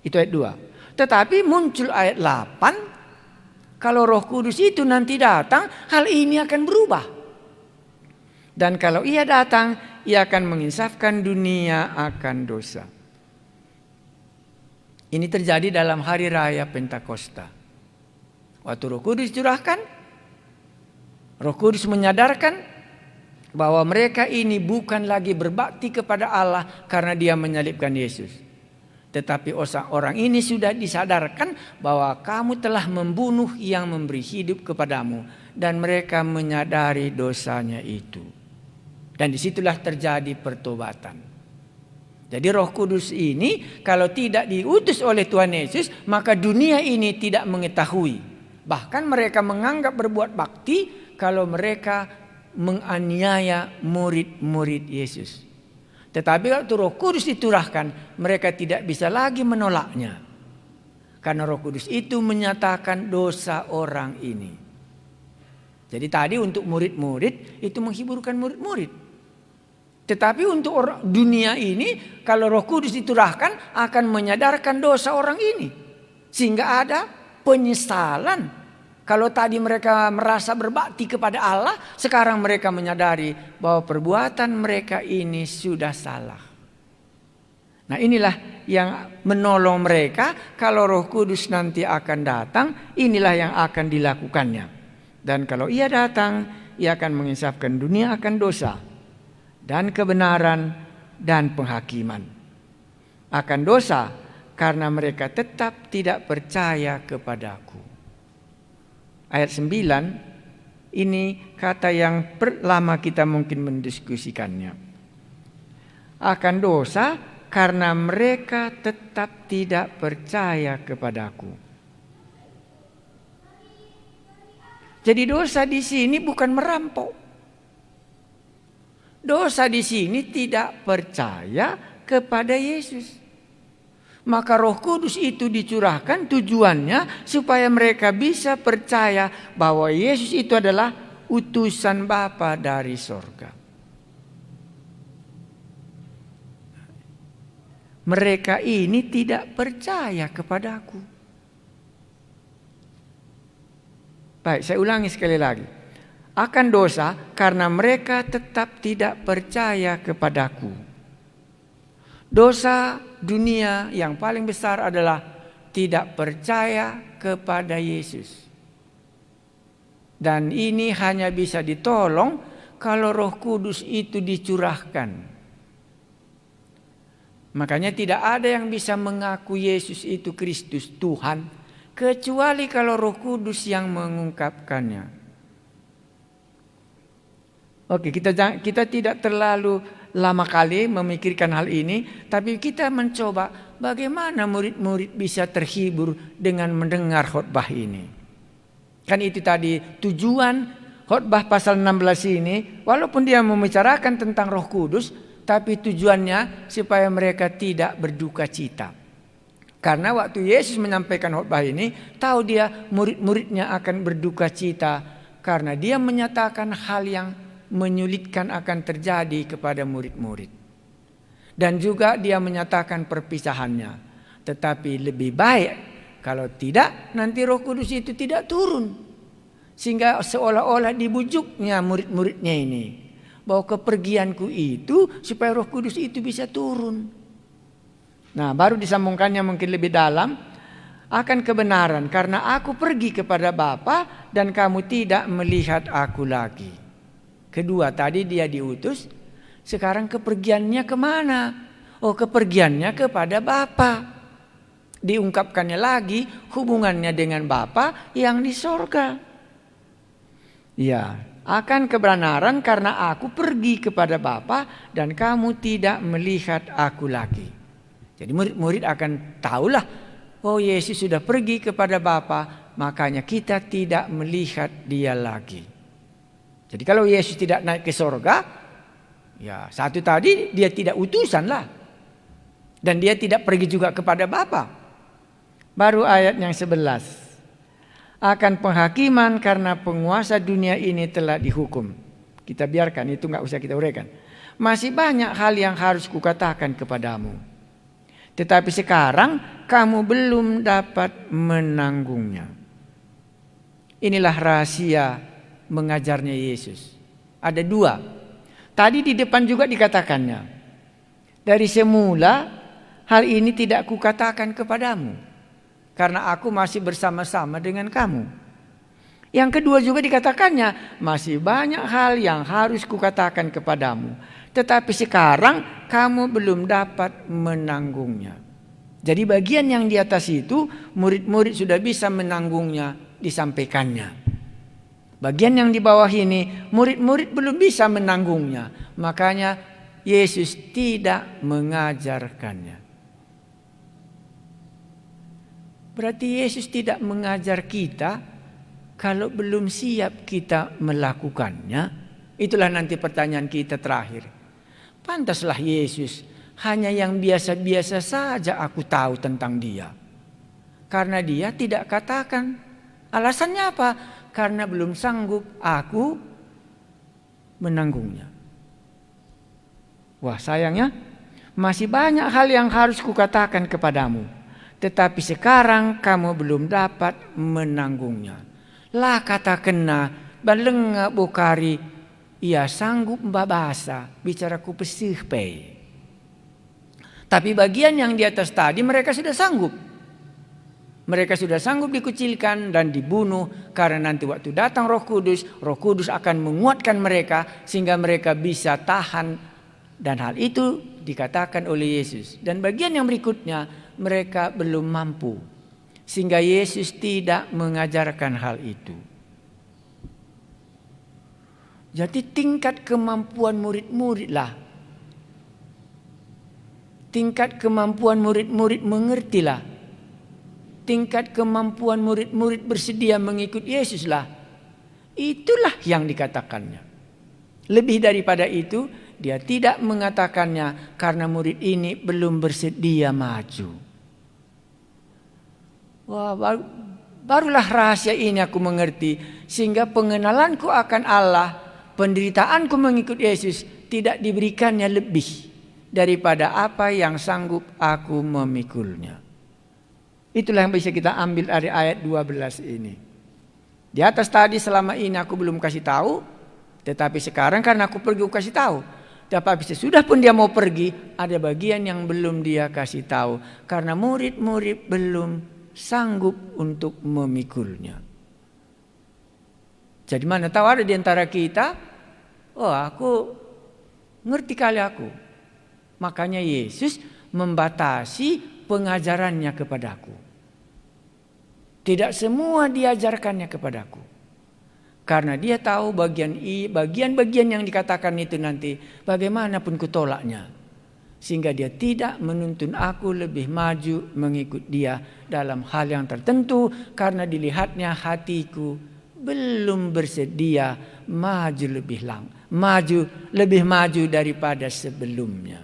Itu ayat 2. Tetapi muncul ayat 8, kalau Roh Kudus itu nanti datang, hal ini akan berubah. Dan kalau ia datang, ia akan menginsafkan dunia akan dosa. Ini terjadi dalam hari raya Pentakosta. Waktu Roh Kudus curahkan, Roh Kudus menyadarkan bahwa mereka ini bukan lagi berbakti kepada Allah karena dia menyalibkan Yesus. Tetapi orang ini sudah disadarkan bahwa kamu telah membunuh yang memberi hidup kepadamu. Dan mereka menyadari dosanya itu. Dan disitulah terjadi pertobatan. Jadi Roh Kudus ini kalau tidak diutus oleh Tuhan Yesus, maka dunia ini tidak mengetahui. Bahkan mereka menganggap berbuat bakti kalau mereka menganiaya murid-murid Yesus. Tetapi waktu Roh Kudus diturahkan, mereka tidak bisa lagi menolaknya. Karena Roh Kudus itu menyatakan dosa orang ini. Jadi tadi untuk murid-murid itu menghiburkan murid-murid. Tetapi untuk dunia ini, kalau Roh Kudus diturahkan akan menyadarkan dosa orang ini. Sehingga ada penyesalan. Kalau tadi mereka merasa berbakti kepada Allah, sekarang mereka menyadari bahwa perbuatan mereka ini sudah salah. Nah, inilah yang menolong mereka kalau Roh Kudus nanti akan datang, inilah yang akan dilakukannya. Dan kalau ia datang, ia akan menginsafkan dunia akan dosa dan kebenaran dan penghakiman. Akan dosa karena mereka tetap tidak percaya kepadaku. Ayat 9, ini kata yang lama kita mungkin mendiskusikannya. Akan dosa karena mereka tetap tidak percaya kepadaku. Jadi dosa di sini bukan merampok. Dosa di sini tidak percaya kepada Yesus. Maka Roh Kudus itu dicurahkan tujuannya supaya mereka bisa percaya bahwa Yesus itu adalah utusan Bapa dari sorga. Mereka ini tidak percaya kepadaku. Baik, saya ulangi sekali lagi. Akan dosa karena mereka tetap tidak percaya kepadaku. Dosa dunia yang paling besar adalah tidak percaya kepada Yesus. Dan ini hanya bisa ditolong kalau Roh Kudus itu dicurahkan. Makanya tidak ada yang bisa mengaku Yesus itu Kristus Tuhan kecuali kalau Roh Kudus yang mengungkapkannya. Oke, kita tidak terlalu lama kali memikirkan hal ini, tapi kita mencoba bagaimana murid-murid bisa terhibur dengan mendengar khotbah ini. Kan itu tadi tujuan khotbah pasal 16 ini, walaupun dia membicarakan tentang Roh Kudus, tapi tujuannya supaya mereka tidak berduka cita. Karena waktu Yesus menyampaikan khotbah ini, tahu dia murid-muridnya akan berduka cita karena dia menyatakan hal yang menyulitkan akan terjadi kepada murid-murid. Dan juga dia menyatakan perpisahannya. Tetapi lebih baik kalau tidak, nanti Roh Kudus itu tidak turun. Sehingga seolah-olah dibujuknya murid-muridnya ini, bahwa kepergianku itu supaya Roh Kudus itu bisa turun. Nah, baru disambungkannya mungkin lebih dalam, akan kebenaran karena aku pergi kepada Bapa dan kamu tidak melihat aku lagi. Kedua, tadi dia diutus, sekarang kepergiannya kemana? Oh, kepergiannya kepada Bapa. Diungkapkannya lagi hubungannya dengan Bapa yang di sorga. Ya, akan kebenaran karena aku pergi kepada Bapa dan kamu tidak melihat aku lagi. Jadi murid-murid akan tahulah, oh Yesus sudah pergi kepada Bapa, makanya kita tidak melihat dia lagi. Jadi kalau Yesus tidak naik ke sorga, ya satu tadi dia tidak utusan lah. Dan dia tidak pergi juga kepada Bapa. Baru ayat yang 11. Akan penghakiman karena penguasa dunia ini telah dihukum. Kita biarkan, itu nggak usah kita uraikan. Masih banyak hal yang harus kukatakan kepadamu. Tetapi sekarang kamu belum dapat menanggungnya. Inilah rahasia mengajarnya Yesus. Ada dua. Tadi di depan juga dikatakannya. Dari semula hal ini tidak kukatakan kepadamu. Karena aku masih bersama-sama dengan kamu. Yang kedua juga dikatakannya, masih banyak hal yang harus kukatakan kepadamu. Tetapi sekarang kamu belum dapat menanggungnya. Jadi bagian yang di atas itu, murid-murid sudah bisa menanggungnya, disampaikannya. Bagian yang di bawah ini, murid-murid belum bisa menanggungnya. Makanya Yesus tidak mengajarkannya. Berarti Yesus tidak mengajar kita kalau belum siap kita melakukannya. Itulah nanti pertanyaan kita terakhir. Pantaslah Yesus, hanya yang biasa-biasa saja aku tahu tentang dia. Karena dia tidak katakan. Alasannya apa? Karena belum sanggup aku menanggungnya. Wah, sayangnya masih banyak hal yang harus kukatakan kepadamu. Tetapi sekarang kamu belum dapat menanggungnya. Lah kata kena balenga bokari ia sanggup mbabasa bicaraku pesih pei. Tapi bagian yang di atas tadi mereka sudah sanggup. Mereka sudah sanggup dikucilkan dan dibunuh karena nanti waktu datang Roh Kudus akan menguatkan mereka sehingga mereka bisa tahan, dan hal itu dikatakan oleh Yesus. Dan bagian yang berikutnya mereka belum mampu sehingga Yesus tidak mengajarkan hal itu. Jadi tingkat kemampuan murid-murid lah. Tingkat kemampuan murid-murid mengertilah. Tingkat kemampuan murid-murid bersedia mengikut Yesus lah. Itulah yang dikatakannya. Lebih daripada itu, dia tidak mengatakannya karena murid ini belum bersedia maju. Wah, barulah rahasia ini aku mengerti. Sehingga pengenalanku akan Allah, penderitaanku mengikut Yesus tidak diberikannya lebih daripada apa yang sanggup aku memikulnya. Itulah yang bisa kita ambil dari ayat 12 ini. Di atas tadi selama ini aku belum kasih tahu, tetapi sekarang karena aku pergi aku kasih tahu. Tapi sesudah pun dia mau pergi, ada bagian yang belum dia kasih tahu karena murid-murid belum sanggup untuk memikulnya. Jadi mana tahu ada di antara kita, oh aku ngerti kali aku. Makanya Yesus membatasi pengajarannya kepadaku. Tidak semua diajarkannya kepadaku. Karena dia tahu bagian-bagian yang dikatakan itu nanti bagaimanapun kutolaknya. Sehingga dia tidak menuntun aku lebih maju mengikut dia dalam hal yang tertentu. Karena dilihatnya hatiku belum bersedia maju lebih maju daripada sebelumnya.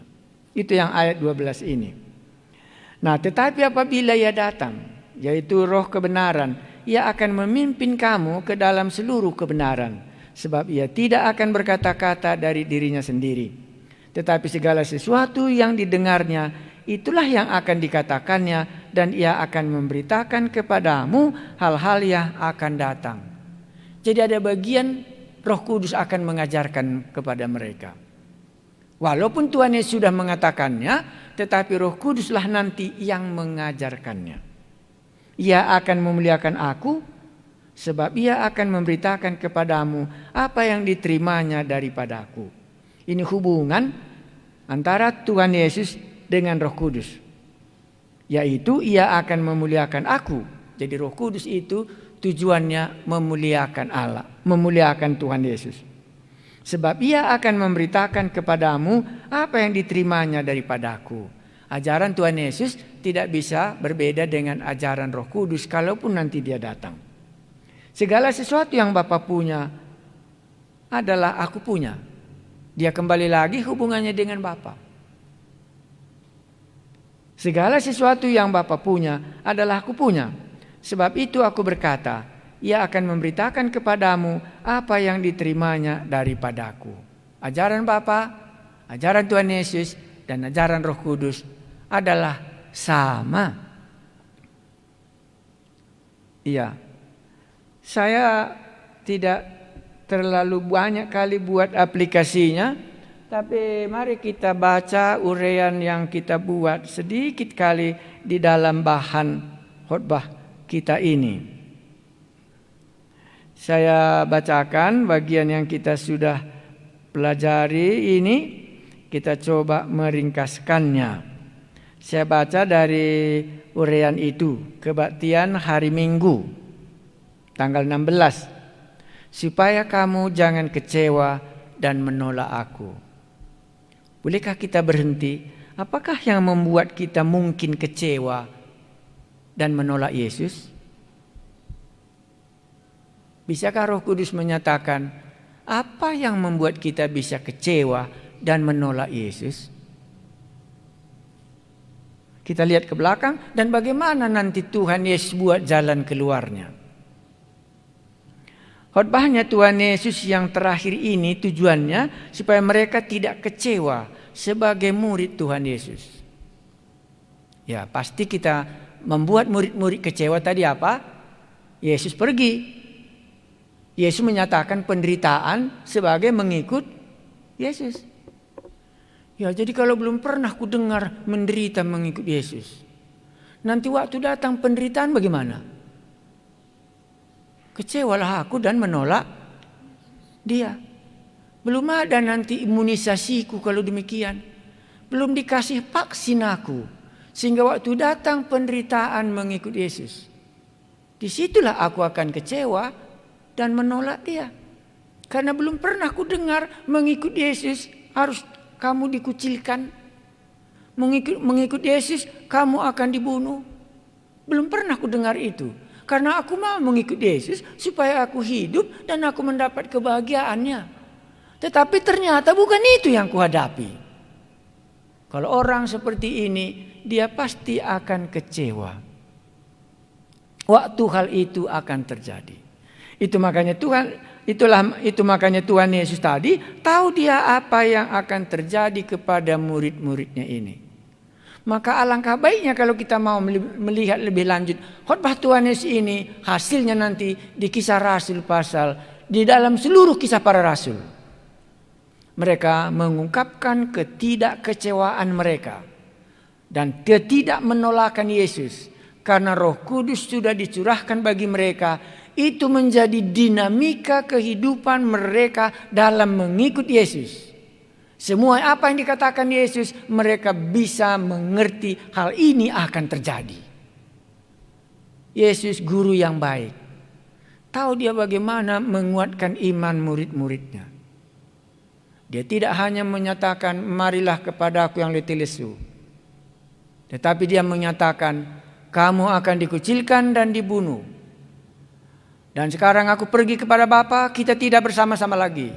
Itu yang ayat 12 ini. Nah, tetapi apabila ia datang, yaitu Roh kebenaran, ia akan memimpin kamu ke dalam seluruh kebenaran. Sebab ia tidak akan berkata-kata dari dirinya sendiri. Tetapi segala sesuatu yang didengarnya, itulah yang akan dikatakannya. Dan ia akan memberitakan kepadamu hal-hal yang akan datang. Jadi ada bagian Roh Kudus akan mengajarkan kepada mereka. Walaupun Tuhan Yesus sudah mengatakannya, tetapi Roh Kuduslah nanti yang mengajarkannya. Ia akan memuliakan aku, sebab ia akan memberitakan kepadamu apa yang diterimanya daripadaku. Ini hubungan antara Tuhan Yesus dengan Roh Kudus. Yaitu ia akan memuliakan aku. Jadi Roh Kudus itu tujuannya memuliakan Allah, memuliakan Tuhan Yesus. Sebab ia akan memberitakan kepadamu apa yang diterimanya daripadaku. Ajaran Tuhan Yesus tidak bisa berbeda dengan ajaran Roh Kudus kalaupun nanti dia datang. Segala sesuatu yang Bapa punya adalah aku punya. Dia kembali lagi hubungannya dengan Bapa. Segala sesuatu yang Bapa punya adalah aku punya. Sebab itu aku berkata, ia akan memberitakan kepadamu apa yang diterimanya daripadaku. Ajaran Bapa, ajaran Tuhan Yesus, dan ajaran Roh Kudus adalah sama. Iya. Saya tidak terlalu banyak kali buat aplikasinya, tapi mari kita baca uraian yang kita buat sedikit kali di dalam bahan khotbah kita ini. Saya bacakan bagian yang kita sudah pelajari ini, kita coba meringkaskannya. Saya baca dari uraian itu, kebaktian hari Minggu, tanggal 16. Supaya kamu jangan kecewa dan menolak aku. Bolehkah kita berhenti? Apakah yang membuat kita mungkin kecewa dan menolak Yesus? Bisakah Roh Kudus menyatakan apa yang membuat kita bisa kecewa dan menolak Yesus? Kita lihat ke belakang dan bagaimana nanti Tuhan Yesus buat jalan keluarnya. Khotbahnya Tuhan Yesus yang terakhir ini tujuannya supaya mereka tidak kecewa sebagai murid Tuhan Yesus. Ya, pasti kita membuat murid-murid kecewa tadi apa? Yesus pergi. Yesus menyatakan penderitaan sebagai mengikut Yesus. Ya, jadi kalau belum pernah ku dengar menderita mengikut Yesus, nanti waktu datang penderitaan bagaimana? Kecewalah aku dan menolak dia. Belum ada nanti imunisasiku kalau demikian. Belum dikasih vaksin aku. Sehingga waktu datang penderitaan mengikut Yesus, disitulah aku akan kecewa dan menolak dia. Karena belum pernah ku dengar mengikut Yesus harus kamu dikucilkan. Mengikut Yesus kamu akan dibunuh. Belum pernah ku dengar itu. Karena aku mau mengikut Yesus supaya aku hidup dan aku mendapat kebahagiaannya. Tetapi ternyata bukan itu yang kuhadapi. Kalau orang seperti ini, dia pasti akan kecewa. Waktu hal itu akan terjadi. Itu makanya Tuhan Yesus tadi tahu dia apa yang akan terjadi kepada murid-muridnya ini. Maka alangkah baiknya kalau kita mau melihat lebih lanjut khotbah Tuhan Yesus ini, hasilnya nanti di Kisah Rasul pasal di dalam seluruh kisah para rasul. Mereka mengungkapkan ketidakkecewaan mereka dan ketidakmenolakan Yesus karena Roh Kudus sudah dicurahkan bagi mereka. Itu menjadi dinamika kehidupan mereka dalam mengikut Yesus. Semua apa yang dikatakan Yesus, mereka bisa mengerti hal ini akan terjadi. Yesus guru yang baik. tahu dia bagaimana menguatkan iman murid-muridnya. Dia tidak hanya menyatakan marilah kepada aku yang letih lesu, tetapi dia menyatakan kamu akan dikucilkan dan dibunuh. Dan sekarang aku pergi kepada Bapa, kita tidak bersama-sama lagi.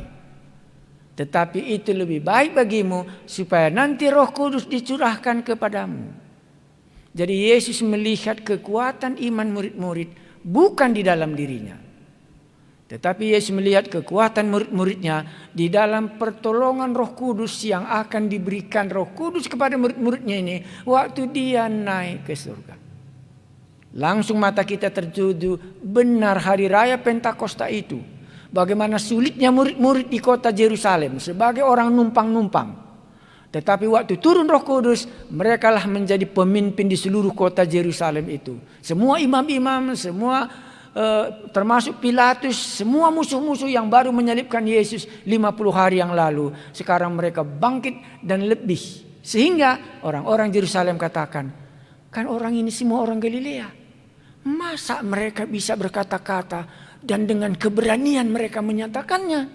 Tetapi itu lebih baik bagimu supaya nanti Roh Kudus dicurahkan kepadamu. Jadi Yesus melihat kekuatan iman murid-murid bukan di dalam dirinya. Tetapi Yesus melihat kekuatan murid-muridnya di dalam pertolongan Roh Kudus yang akan diberikan Roh Kudus kepada murid-muridnya ini waktu dia naik ke surga. Langsung mata kita tertuju benar hari raya Pentakosta itu. Bagaimana sulitnya murid-murid di kota Yerusalem sebagai orang numpang-numpang. Tetapi waktu turun Roh Kudus, merekalah menjadi pemimpin di seluruh kota Yerusalem itu. Semua imam-imam, semua termasuk Pilatus, semua musuh-musuh yang baru menyalibkan Yesus 50 hari yang lalu. Sekarang mereka bangkit dan lebih. Sehingga orang-orang Yerusalem katakan, kan orang ini semua orang Galilea. Masa mereka bisa berkata-kata dan dengan keberanian mereka menyatakannya?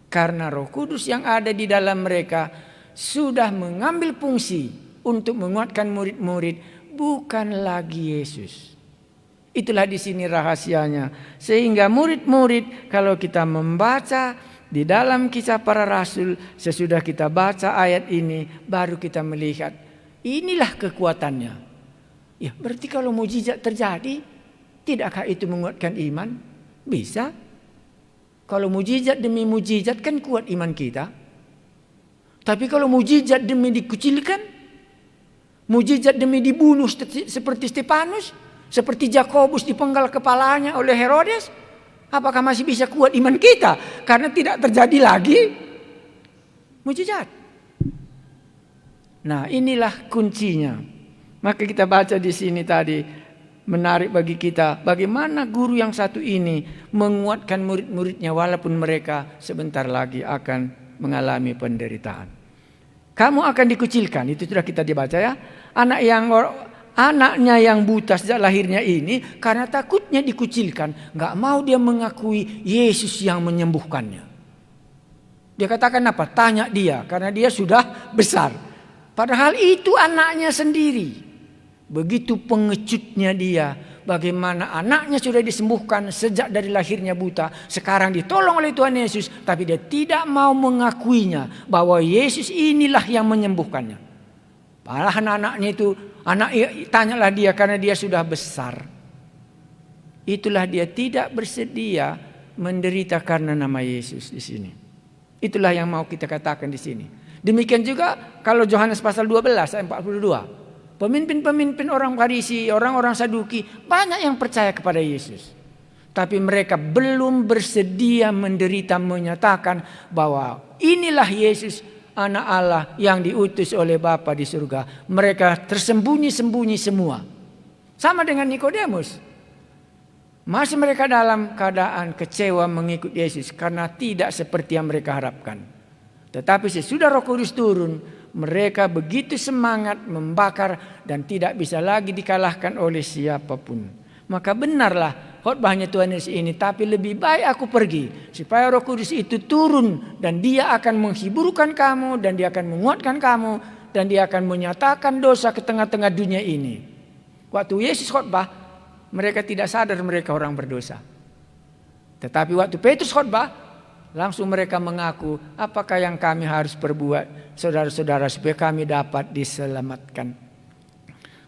Karena Roh Kudus yang ada di dalam mereka sudah mengambil fungsi untuk menguatkan murid-murid, bukan lagi Yesus. Itulah di sini rahasianya. Sehingga murid-murid kalau kita membaca di dalam Kisah Para Rasul, sesudah kita baca ayat ini baru kita melihat inilah kekuatannya. Ya, berarti kalau mujizat terjadi, tidakkah itu menguatkan iman? Bisa. Kalau mujizat demi mujizat kan kuat iman kita. Tapi kalau mujizat demi dikucilkan, mujizat demi dibunuh seperti Stefanus, seperti Yakobus dipenggal kepalanya oleh Herodes, apakah masih bisa kuat iman kita? Karena tidak terjadi lagi mujizat. Nah, inilah kuncinya. Maka kita baca di sini tadi, menarik bagi kita bagaimana guru yang satu ini menguatkan murid-muridnya walaupun mereka sebentar lagi akan mengalami penderitaan. Kamu akan dikucilkan, itu sudah kita dibaca ya. Anaknya yang buta sejak lahirnya ini karena takutnya dikucilkan, nggak mau dia mengakui Yesus yang menyembuhkannya. Dia katakan apa? Tanya dia karena dia sudah besar. Padahal itu anaknya sendiri. Begitu pengecutnya dia, bagaimana anaknya sudah disembuhkan sejak dari lahirnya buta, sekarang ditolong oleh Tuhan Yesus, tapi dia tidak mau mengakuinya bahwa Yesus inilah yang menyembuhkannya. Padahal anaknya itu, tanyalah dia karena dia sudah besar. Itulah dia tidak bersedia menderita karena nama Yesus di sini. Itulah yang mau kita katakan di sini. Demikian juga kalau Yohanes pasal 12 ayat 42. Pemimpin-pemimpin orang Farisi, orang-orang Saduki banyak yang percaya kepada Yesus. Tapi mereka belum bersedia menderita menyatakan bahwa inilah Yesus anak Allah yang diutus oleh Bapa di surga. Mereka tersembunyi-sembunyi semua. Sama dengan Nikodemus. Masih mereka dalam keadaan kecewa mengikut Yesus karena tidak seperti yang mereka harapkan. Tetapi sesudah Roh Kudus turun, mereka begitu semangat membakar dan tidak bisa lagi dikalahkan oleh siapapun. Maka benarlah khotbahnya Tuhan Yesus ini, tapi lebih baik aku pergi supaya Roh Kudus itu turun dan dia akan menghiburkan kamu dan dia akan menguatkan kamu dan dia akan menyatakan dosa ke tengah-tengah dunia ini. Waktu Yesus khotbah, mereka tidak sadar mereka orang berdosa. Tetapi waktu Petrus khotbah, langsung mereka mengaku, apakah yang kami harus perbuat saudara-saudara supaya kami dapat diselamatkan.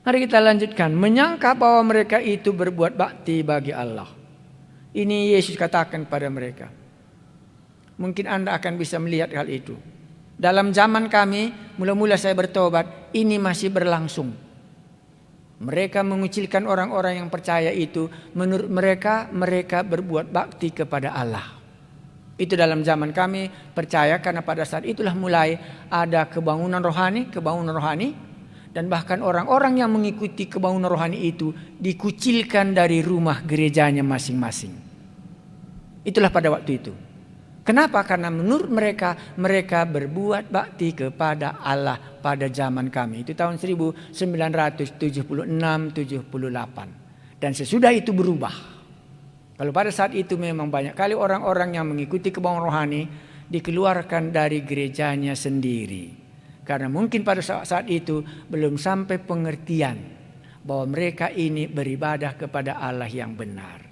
Mari kita lanjutkan. Menyangka bahwa mereka itu berbuat bakti bagi Allah. Ini Yesus katakan pada mereka. Mungkin Anda akan bisa melihat hal itu. Dalam zaman kami, mula-mula saya bertobat, ini masih berlangsung. Mereka mengucilkan orang-orang yang percaya itu. Menurut mereka, mereka berbuat bakti kepada Allah. Itu dalam zaman kami percaya karena pada saat itulah mulai ada kebangunan rohani. Dan bahkan orang-orang yang mengikuti kebangunan rohani itu dikucilkan dari rumah gerejanya masing-masing. Itulah pada waktu itu. Kenapa? Karena menurut mereka, mereka berbuat bakti kepada Allah pada zaman kami. Itu tahun 1976-78. Dan sesudah itu berubah. Kalau pada saat itu memang banyak kali orang-orang yang mengikuti kebawaan rohani dikeluarkan dari gerejanya sendiri. Karena mungkin pada saat itu belum sampai pengertian bahwa mereka ini beribadah kepada Allah yang benar.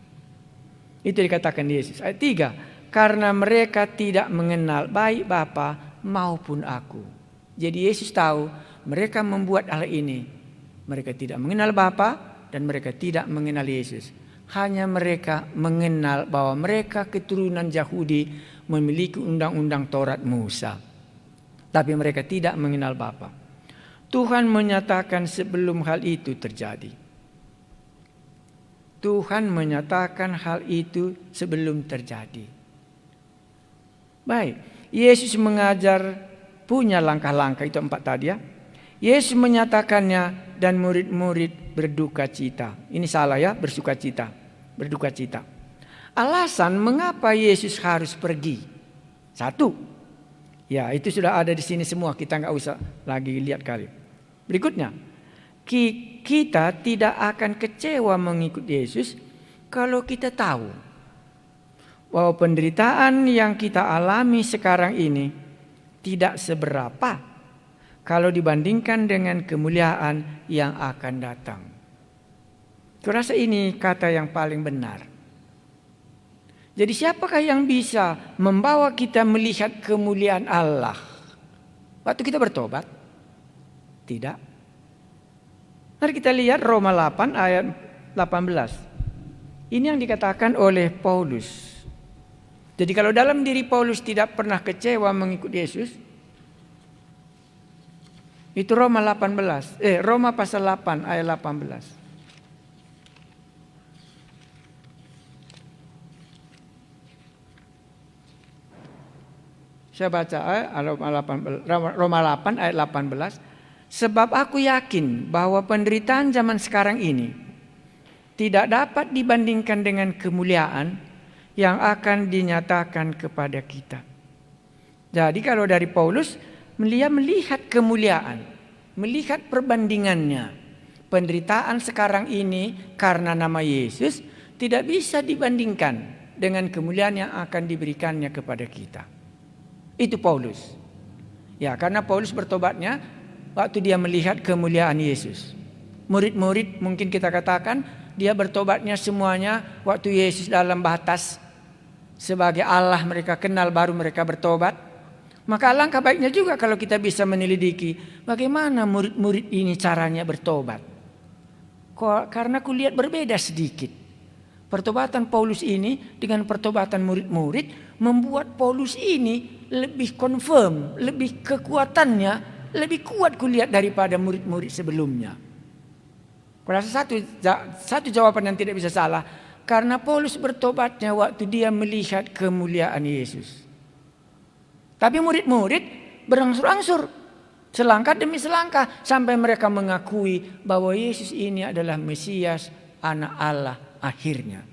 Itu dikatakan Yesus. Ayat 3, karena mereka tidak mengenal baik Bapa maupun aku. Jadi Yesus tahu mereka membuat hal ini. Mereka tidak mengenal Bapa dan mereka tidak mengenal Yesus. Hanya mereka mengenal bahwa mereka keturunan Yahudi memiliki undang-undang Taurat Musa. Tapi mereka tidak mengenal Bapa. Tuhan menyatakan sebelum hal itu terjadi. Tuhan menyatakan hal itu sebelum terjadi. Baik, Yesus mengajar punya langkah-langkah itu 4 tadi ya. Yesus menyatakannya dan murid-murid berduka cita. Ini salah ya, bersuka cita, berduka cita. Alasan mengapa Yesus harus pergi. 1, ya itu sudah ada di sini semua, kita nggak usah lagi lihat kali. Berikutnya, kita tidak akan kecewa mengikut Yesus kalau kita tahu bahwa penderitaan yang kita alami sekarang ini tidak seberapa kalau dibandingkan dengan kemuliaan yang akan datang. Kurasa ini kata yang paling benar. Jadi siapakah yang bisa membawa kita melihat kemuliaan Allah waktu kita bertobat? Tidak. Mari kita lihat Roma 8 ayat 18. Ini yang dikatakan oleh Paulus. Jadi kalau dalam diri Paulus tidak pernah kecewa mengikut Yesus, itu Roma pasal 8 ayat 18. Saya baca Roma 8 ayat 18. Sebab aku yakin bahwa penderitaan zaman sekarang ini tidak dapat dibandingkan dengan kemuliaan yang akan dinyatakan kepada kita. Jadi kalau dari Paulus, dia melihat kemuliaan, melihat perbandingannya. Penderitaan sekarang ini karena nama Yesus tidak bisa dibandingkan dengan kemuliaan yang akan diberikannya kepada kita. Itu Paulus. Ya, karena Paulus bertobatnya waktu dia melihat kemuliaan Yesus. Murid-murid mungkin kita katakan dia bertobatnya semuanya waktu Yesus dalam batas sebagai Allah mereka kenal baru mereka bertobat. Maka alangkah baiknya juga kalau kita bisa menyelidiki bagaimana murid-murid ini caranya bertobat. Karena kulihat berbeda sedikit. Pertobatan Paulus ini dengan pertobatan murid-murid membuat Paulus ini lebih confirm, lebih kekuatannya lebih kuat kulihat daripada murid-murid sebelumnya. Kurasa satu jawaban yang tidak bisa salah, karena Paulus bertobatnya waktu dia melihat kemuliaan Yesus. Tapi murid-murid berangsur-angsur, selangkah demi selangkah, sampai mereka mengakui bahwa Yesus ini adalah Mesias, anak Allah akhirnya.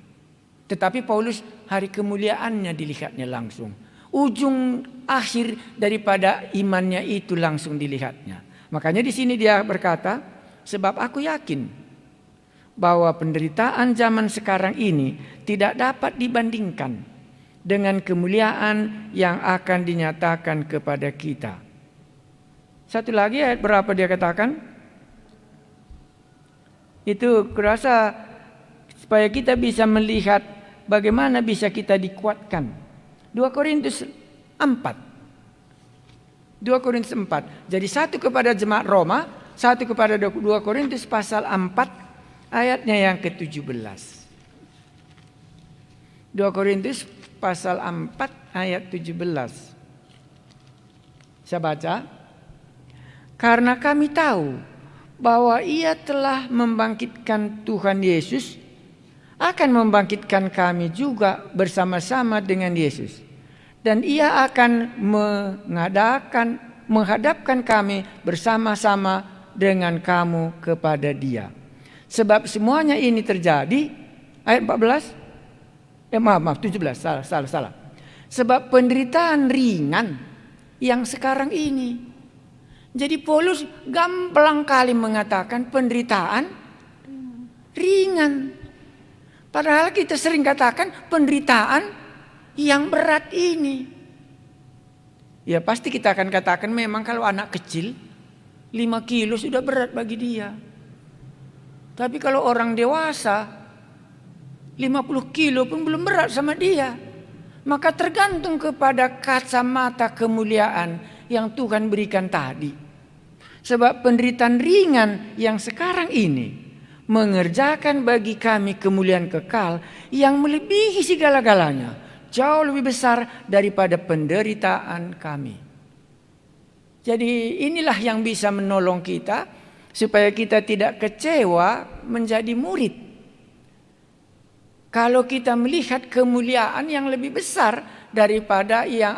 Tetapi Paulus hari kemuliaannya dilihatnya langsung. Ujung akhir daripada imannya itu langsung dilihatnya. Makanya di sini dia berkata, sebab aku yakin bahwa penderitaan zaman sekarang ini tidak dapat dibandingkan dengan kemuliaan yang akan dinyatakan kepada kita. Satu lagi ayat berapa dia katakan? Itu kurasa supaya kita bisa melihat bagaimana bisa kita dikuatkan. 2 Korintus 4. Jadi satu kepada jemaat Roma, satu kepada 2 Korintus pasal 4 ayatnya yang ke-17. 2 Korintus pasal 4 ayat 17. Saya baca. Karena kami tahu bahwa Ia telah membangkitkan Tuhan Yesus, akan membangkitkan kami juga bersama-sama dengan Yesus. Dan Ia akan menghadapkan kami bersama-sama dengan kamu kepada Dia. Sebab semuanya ini terjadi, ayat 17, salah. Sebab penderitaan ringan yang sekarang ini. Jadi Paulus gamblang kali mengatakan penderitaan ringan. Padahal kita sering katakan penderitaan yang berat ini. Ya pasti kita akan katakan memang kalau anak kecil 5 kilo sudah berat bagi dia. Tapi kalau orang dewasa 50 kilo pun belum berat sama dia. Maka tergantung kepada kacamata kemuliaan yang Tuhan berikan tadi. Sebab penderitaan ringan yang sekarang ini mengerjakan bagi kami kemuliaan kekal yang melebihi segala-galanya, jauh lebih besar daripada penderitaan kami. Jadi inilah yang bisa menolong kita supaya kita tidak kecewa menjadi murid. Kalau kita melihat kemuliaan yang lebih besar daripada yang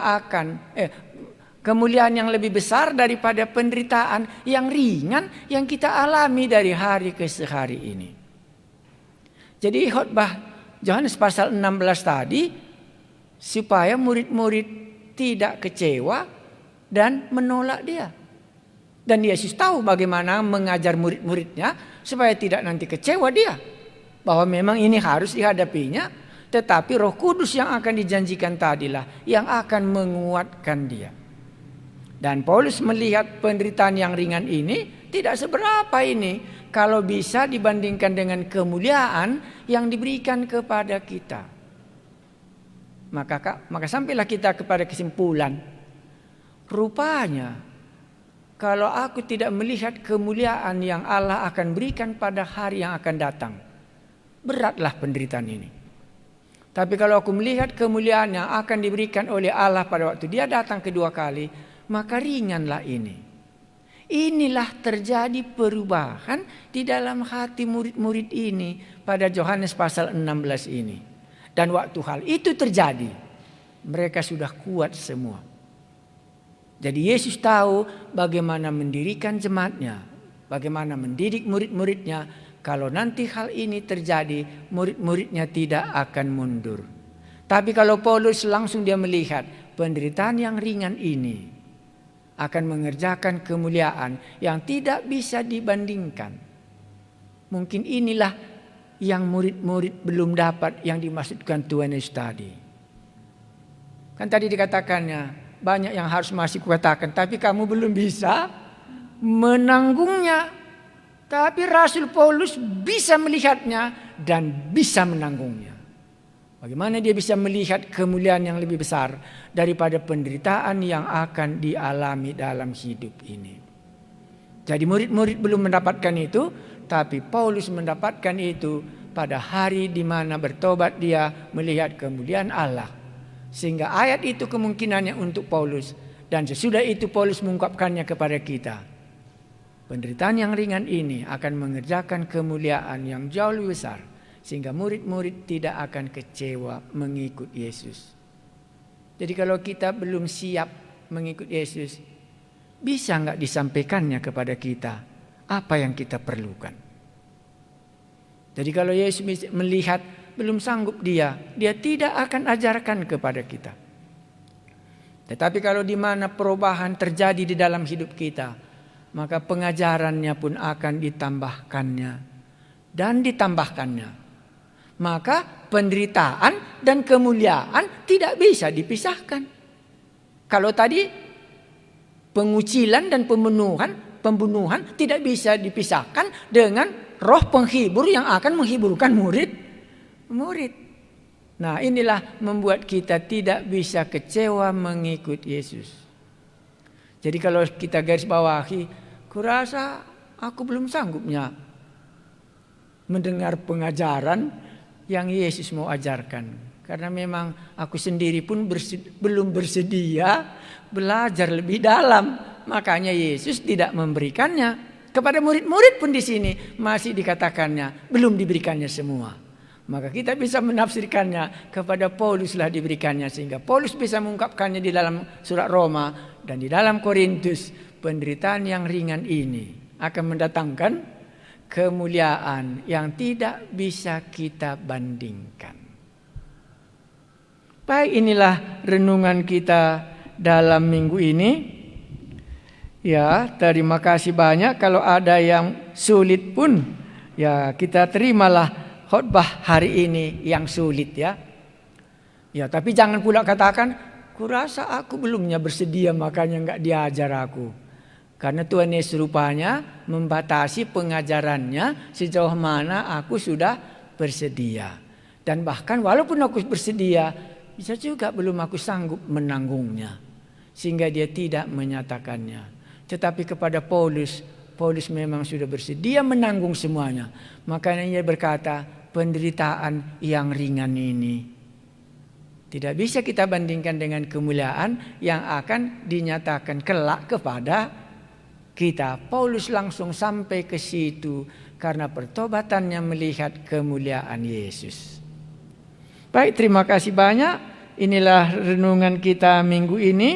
kemuliaan yang lebih besar daripada penderitaan yang ringan yang kita alami dari hari ke hari ini. Jadi khotbah Yohanes pasal 16 tadi supaya murid-murid tidak kecewa dan menolak dia. Dan Yesus tahu bagaimana mengajar murid-muridnya supaya tidak nanti kecewa dia. Bahwa memang ini harus dihadapinya, tetapi Roh Kudus yang akan dijanjikan tadilah yang akan menguatkan dia. Dan Paulus melihat penderitaan yang ringan ini tidak seberapa ini kalau bisa dibandingkan dengan kemuliaan yang diberikan kepada kita. Maka sampailah kita kepada kesimpulan. Rupanya kalau aku tidak melihat kemuliaan yang Allah akan berikan pada hari yang akan datang, beratlah penderitaan ini. Tapi kalau aku melihat kemuliaan yang akan diberikan oleh Allah pada waktu dia datang kedua kali, maka ringanlah ini. Inilah terjadi perubahan di dalam hati murid-murid ini pada Yohanes pasal 16 ini. Dan waktu hal itu terjadi, mereka sudah kuat semua. Jadi Yesus tahu bagaimana mendirikan jemaatnya, bagaimana mendidik murid-muridnya. Kalau nanti hal ini terjadi, murid-muridnya tidak akan mundur. Tapi kalau Paulus langsung dia melihat penderitaan yang ringan ini akan mengerjakan kemuliaan yang tidak bisa dibandingkan. Mungkin inilah yang murid-murid belum dapat yang dimaksudkan Tuhan Yesus tadi. Kan tadi dikatakannya banyak yang harus masih kukatakan, tapi kamu belum bisa menanggungnya. Tapi Rasul Paulus bisa melihatnya dan bisa menanggungnya. Bagaimana dia bisa melihat kemuliaan yang lebih besar daripada penderitaan yang akan dialami dalam hidup ini. Jadi murid-murid belum mendapatkan itu, tapi Paulus mendapatkan itu pada hari di mana bertobat dia melihat kemuliaan Allah. Sehingga ayat itu kemungkinannya untuk Paulus, dan sesudah itu Paulus mengungkapkannya kepada kita. Penderitaan yang ringan ini akan mengerjakan kemuliaan yang jauh lebih besar, sehingga murid-murid tidak akan kecewa mengikut Yesus. Jadi kalau kita belum siap mengikut Yesus, bisa enggak disampaikannya kepada kita apa yang kita perlukan? Jadi kalau Yesus melihat belum sanggup dia tidak akan ajarkan kepada kita. Tetapi kalau di mana perubahan terjadi di dalam hidup kita, maka pengajarannya pun akan ditambahkannya dan ditambahkannya. Maka penderitaan dan kemuliaan tidak bisa dipisahkan. Kalau tadi pengucilan dan pembunuhan tidak bisa dipisahkan dengan roh penghibur yang akan menghiburkan murid. Nah, inilah membuat kita tidak bisa kecewa mengikut Yesus. Jadi kalau kita garis bawahi, kurasa aku belum sanggupnya mendengar pengajaran yang Yesus mau ajarkan. Karena memang aku sendiri pun belum bersedia belajar lebih dalam. Makanya Yesus tidak memberikannya. Kepada murid-murid pun di sini masih dikatakannya belum diberikannya semua. Maka kita bisa menafsirkannya kepada Pauluslah diberikannya, sehingga Paulus bisa mengungkapkannya di dalam surat Roma dan di dalam Korintus. Penderitaan yang ringan ini akan mendatangkan kemuliaan yang tidak bisa kita bandingkan. Baik, inilah renungan kita dalam minggu ini. Ya, terima kasih banyak. Kalau ada yang sulit pun, ya kita terimalah khotbah hari ini yang sulit ya. Ya, tapi jangan pula katakan, kurasa aku belumnya bersedia makanya enggak diajar aku. Karena Tuhan Yesus rupanya membatasi pengajarannya sejauh mana aku sudah bersedia. Dan bahkan walaupun aku bersedia, bisa juga belum aku sanggup menanggungnya. Sehingga dia tidak menyatakannya. Tetapi kepada Paulus memang sudah bersedia menanggung semuanya. Makanya ia berkata, penderitaan yang ringan ini tidak bisa kita bandingkan dengan kemuliaan yang akan dinyatakan kelak kepada kita. Paulus langsung sampai ke situ karena pertobatannya melihat kemuliaan Yesus. Baik, terima kasih banyak. Inilah renungan kita minggu ini.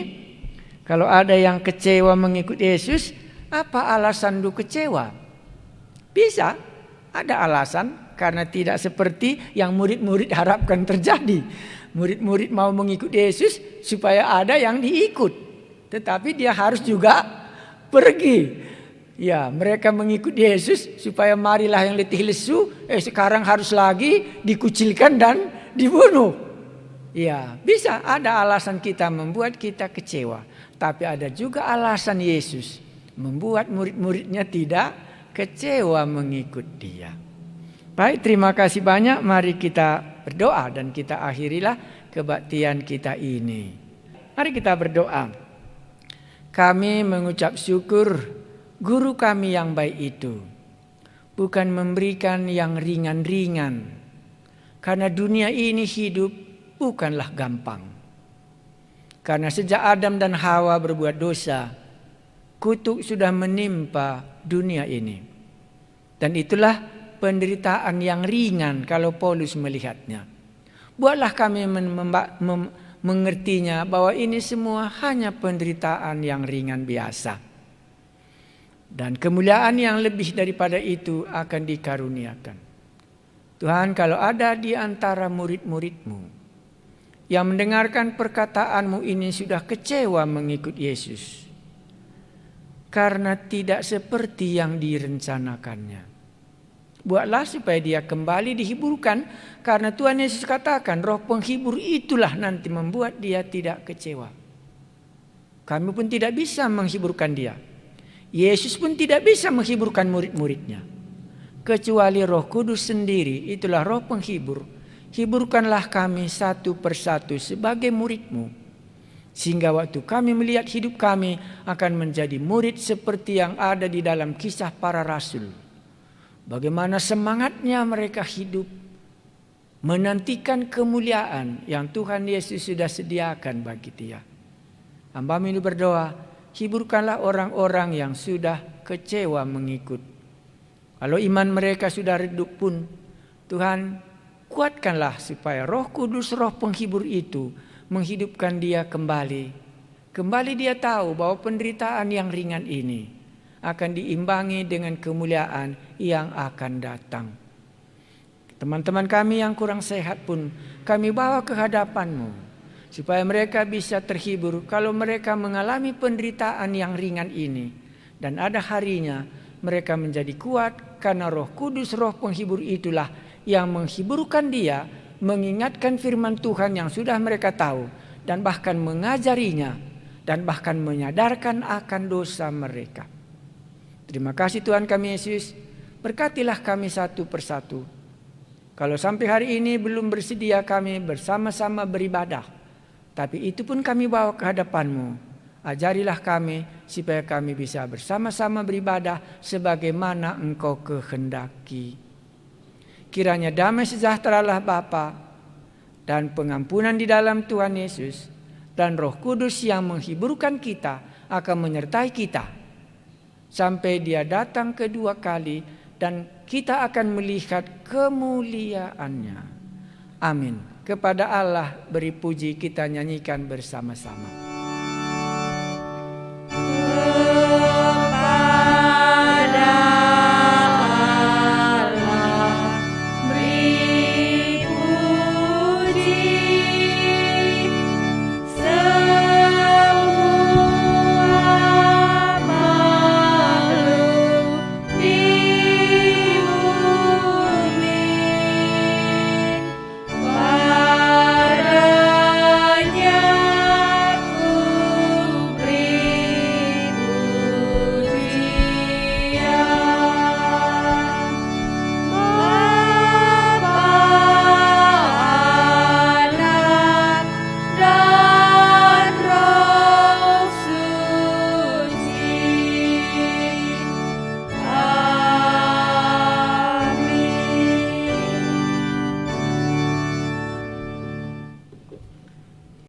Kalau ada yang kecewa mengikut Yesus, apa alasan lu kecewa? Bisa, ada alasan karena tidak seperti yang murid-murid harapkan terjadi. Murid-murid mau mengikut Yesus supaya ada yang diikut. Tetapi dia harus juga pergi. Ya, mereka mengikut Yesus supaya marilah yang letih lesu, sekarang harus lagi dikucilkan dan dibunuh. Ya, bisa ada alasan kita membuat kita kecewa. Tapi ada juga alasan Yesus membuat murid-muridnya tidak kecewa mengikut dia. Baik, terima kasih banyak. Mari kita berdoa dan kita akhirilah kebaktian kita ini. Mari kita berdoa. Kami mengucap syukur guru kami yang baik itu bukan memberikan yang ringan-ringan. Karena dunia ini hidup bukanlah gampang. Karena sejak Adam dan Hawa berbuat dosa, kutuk sudah menimpa dunia ini. Dan itulah penderitaan yang ringan kalau Paulus melihatnya. Buatlah kami mengertinya bahwa ini semua hanya penderitaan yang ringan biasa. Dan kemuliaan yang lebih daripada itu akan dikaruniakan. Tuhan, kalau ada di antara murid-murid-Mu yang mendengarkan perkataan-Mu ini sudah kecewa mengikut Yesus karena tidak seperti yang direncanakannya, buatlah supaya dia kembali dihiburkan, karena Tuhan Yesus katakan roh penghibur itulah nanti membuat dia tidak kecewa. Kami pun tidak bisa menghiburkan dia. Yesus pun tidak bisa menghiburkan murid-muridnya. Kecuali Roh Kudus sendiri, itulah roh penghibur. Hiburkanlah kami satu persatu sebagai murid-Mu. Sehingga waktu kami melihat hidup kami akan menjadi murid seperti yang ada di dalam kisah para rasul. Bagaimana semangatnya mereka hidup menantikan kemuliaan yang Tuhan Yesus sudah sediakan bagi dia. Hamba-Mu ini berdoa, hiburkanlah orang-orang yang sudah kecewa mengikut. Kalau iman mereka sudah redup pun, Tuhan kuatkanlah supaya Roh Kudus, roh penghibur itu menghidupkan dia kembali. Kembali dia tahu bahwa penderitaan yang ringan ini akan diimbangi dengan kemuliaan yang akan datang. Teman-teman kami yang kurang sehat pun kami bawa ke hadapan-Mu, supaya mereka bisa terhibur kalau mereka mengalami penderitaan yang ringan ini. Dan ada harinya mereka menjadi kuat karena Roh Kudus, roh penghibur itulah yang menghiburkan dia, mengingatkan firman Tuhan yang sudah mereka tahu, dan bahkan mengajarinya, dan bahkan menyadarkan akan dosa mereka. Terima kasih Tuhan kami Yesus, berkatilah kami satu persatu. Kalau sampai hari ini belum bersedia kami bersama-sama beribadah, tapi itu pun kami bawa ke hadapan-Mu. Ajarilah kami supaya kami bisa bersama-sama beribadah sebagaimana Engkau kehendaki. Kiranya damai sejahteralah Bapa dan pengampunan di dalam Tuhan Yesus dan Roh Kudus yang menghiburkan kita akan menyertai kita sampai Dia datang kedua kali dan kita akan melihat kemuliaan-Nya. Amin. Kepada Allah beri puji, kita nyanyikan bersama-sama.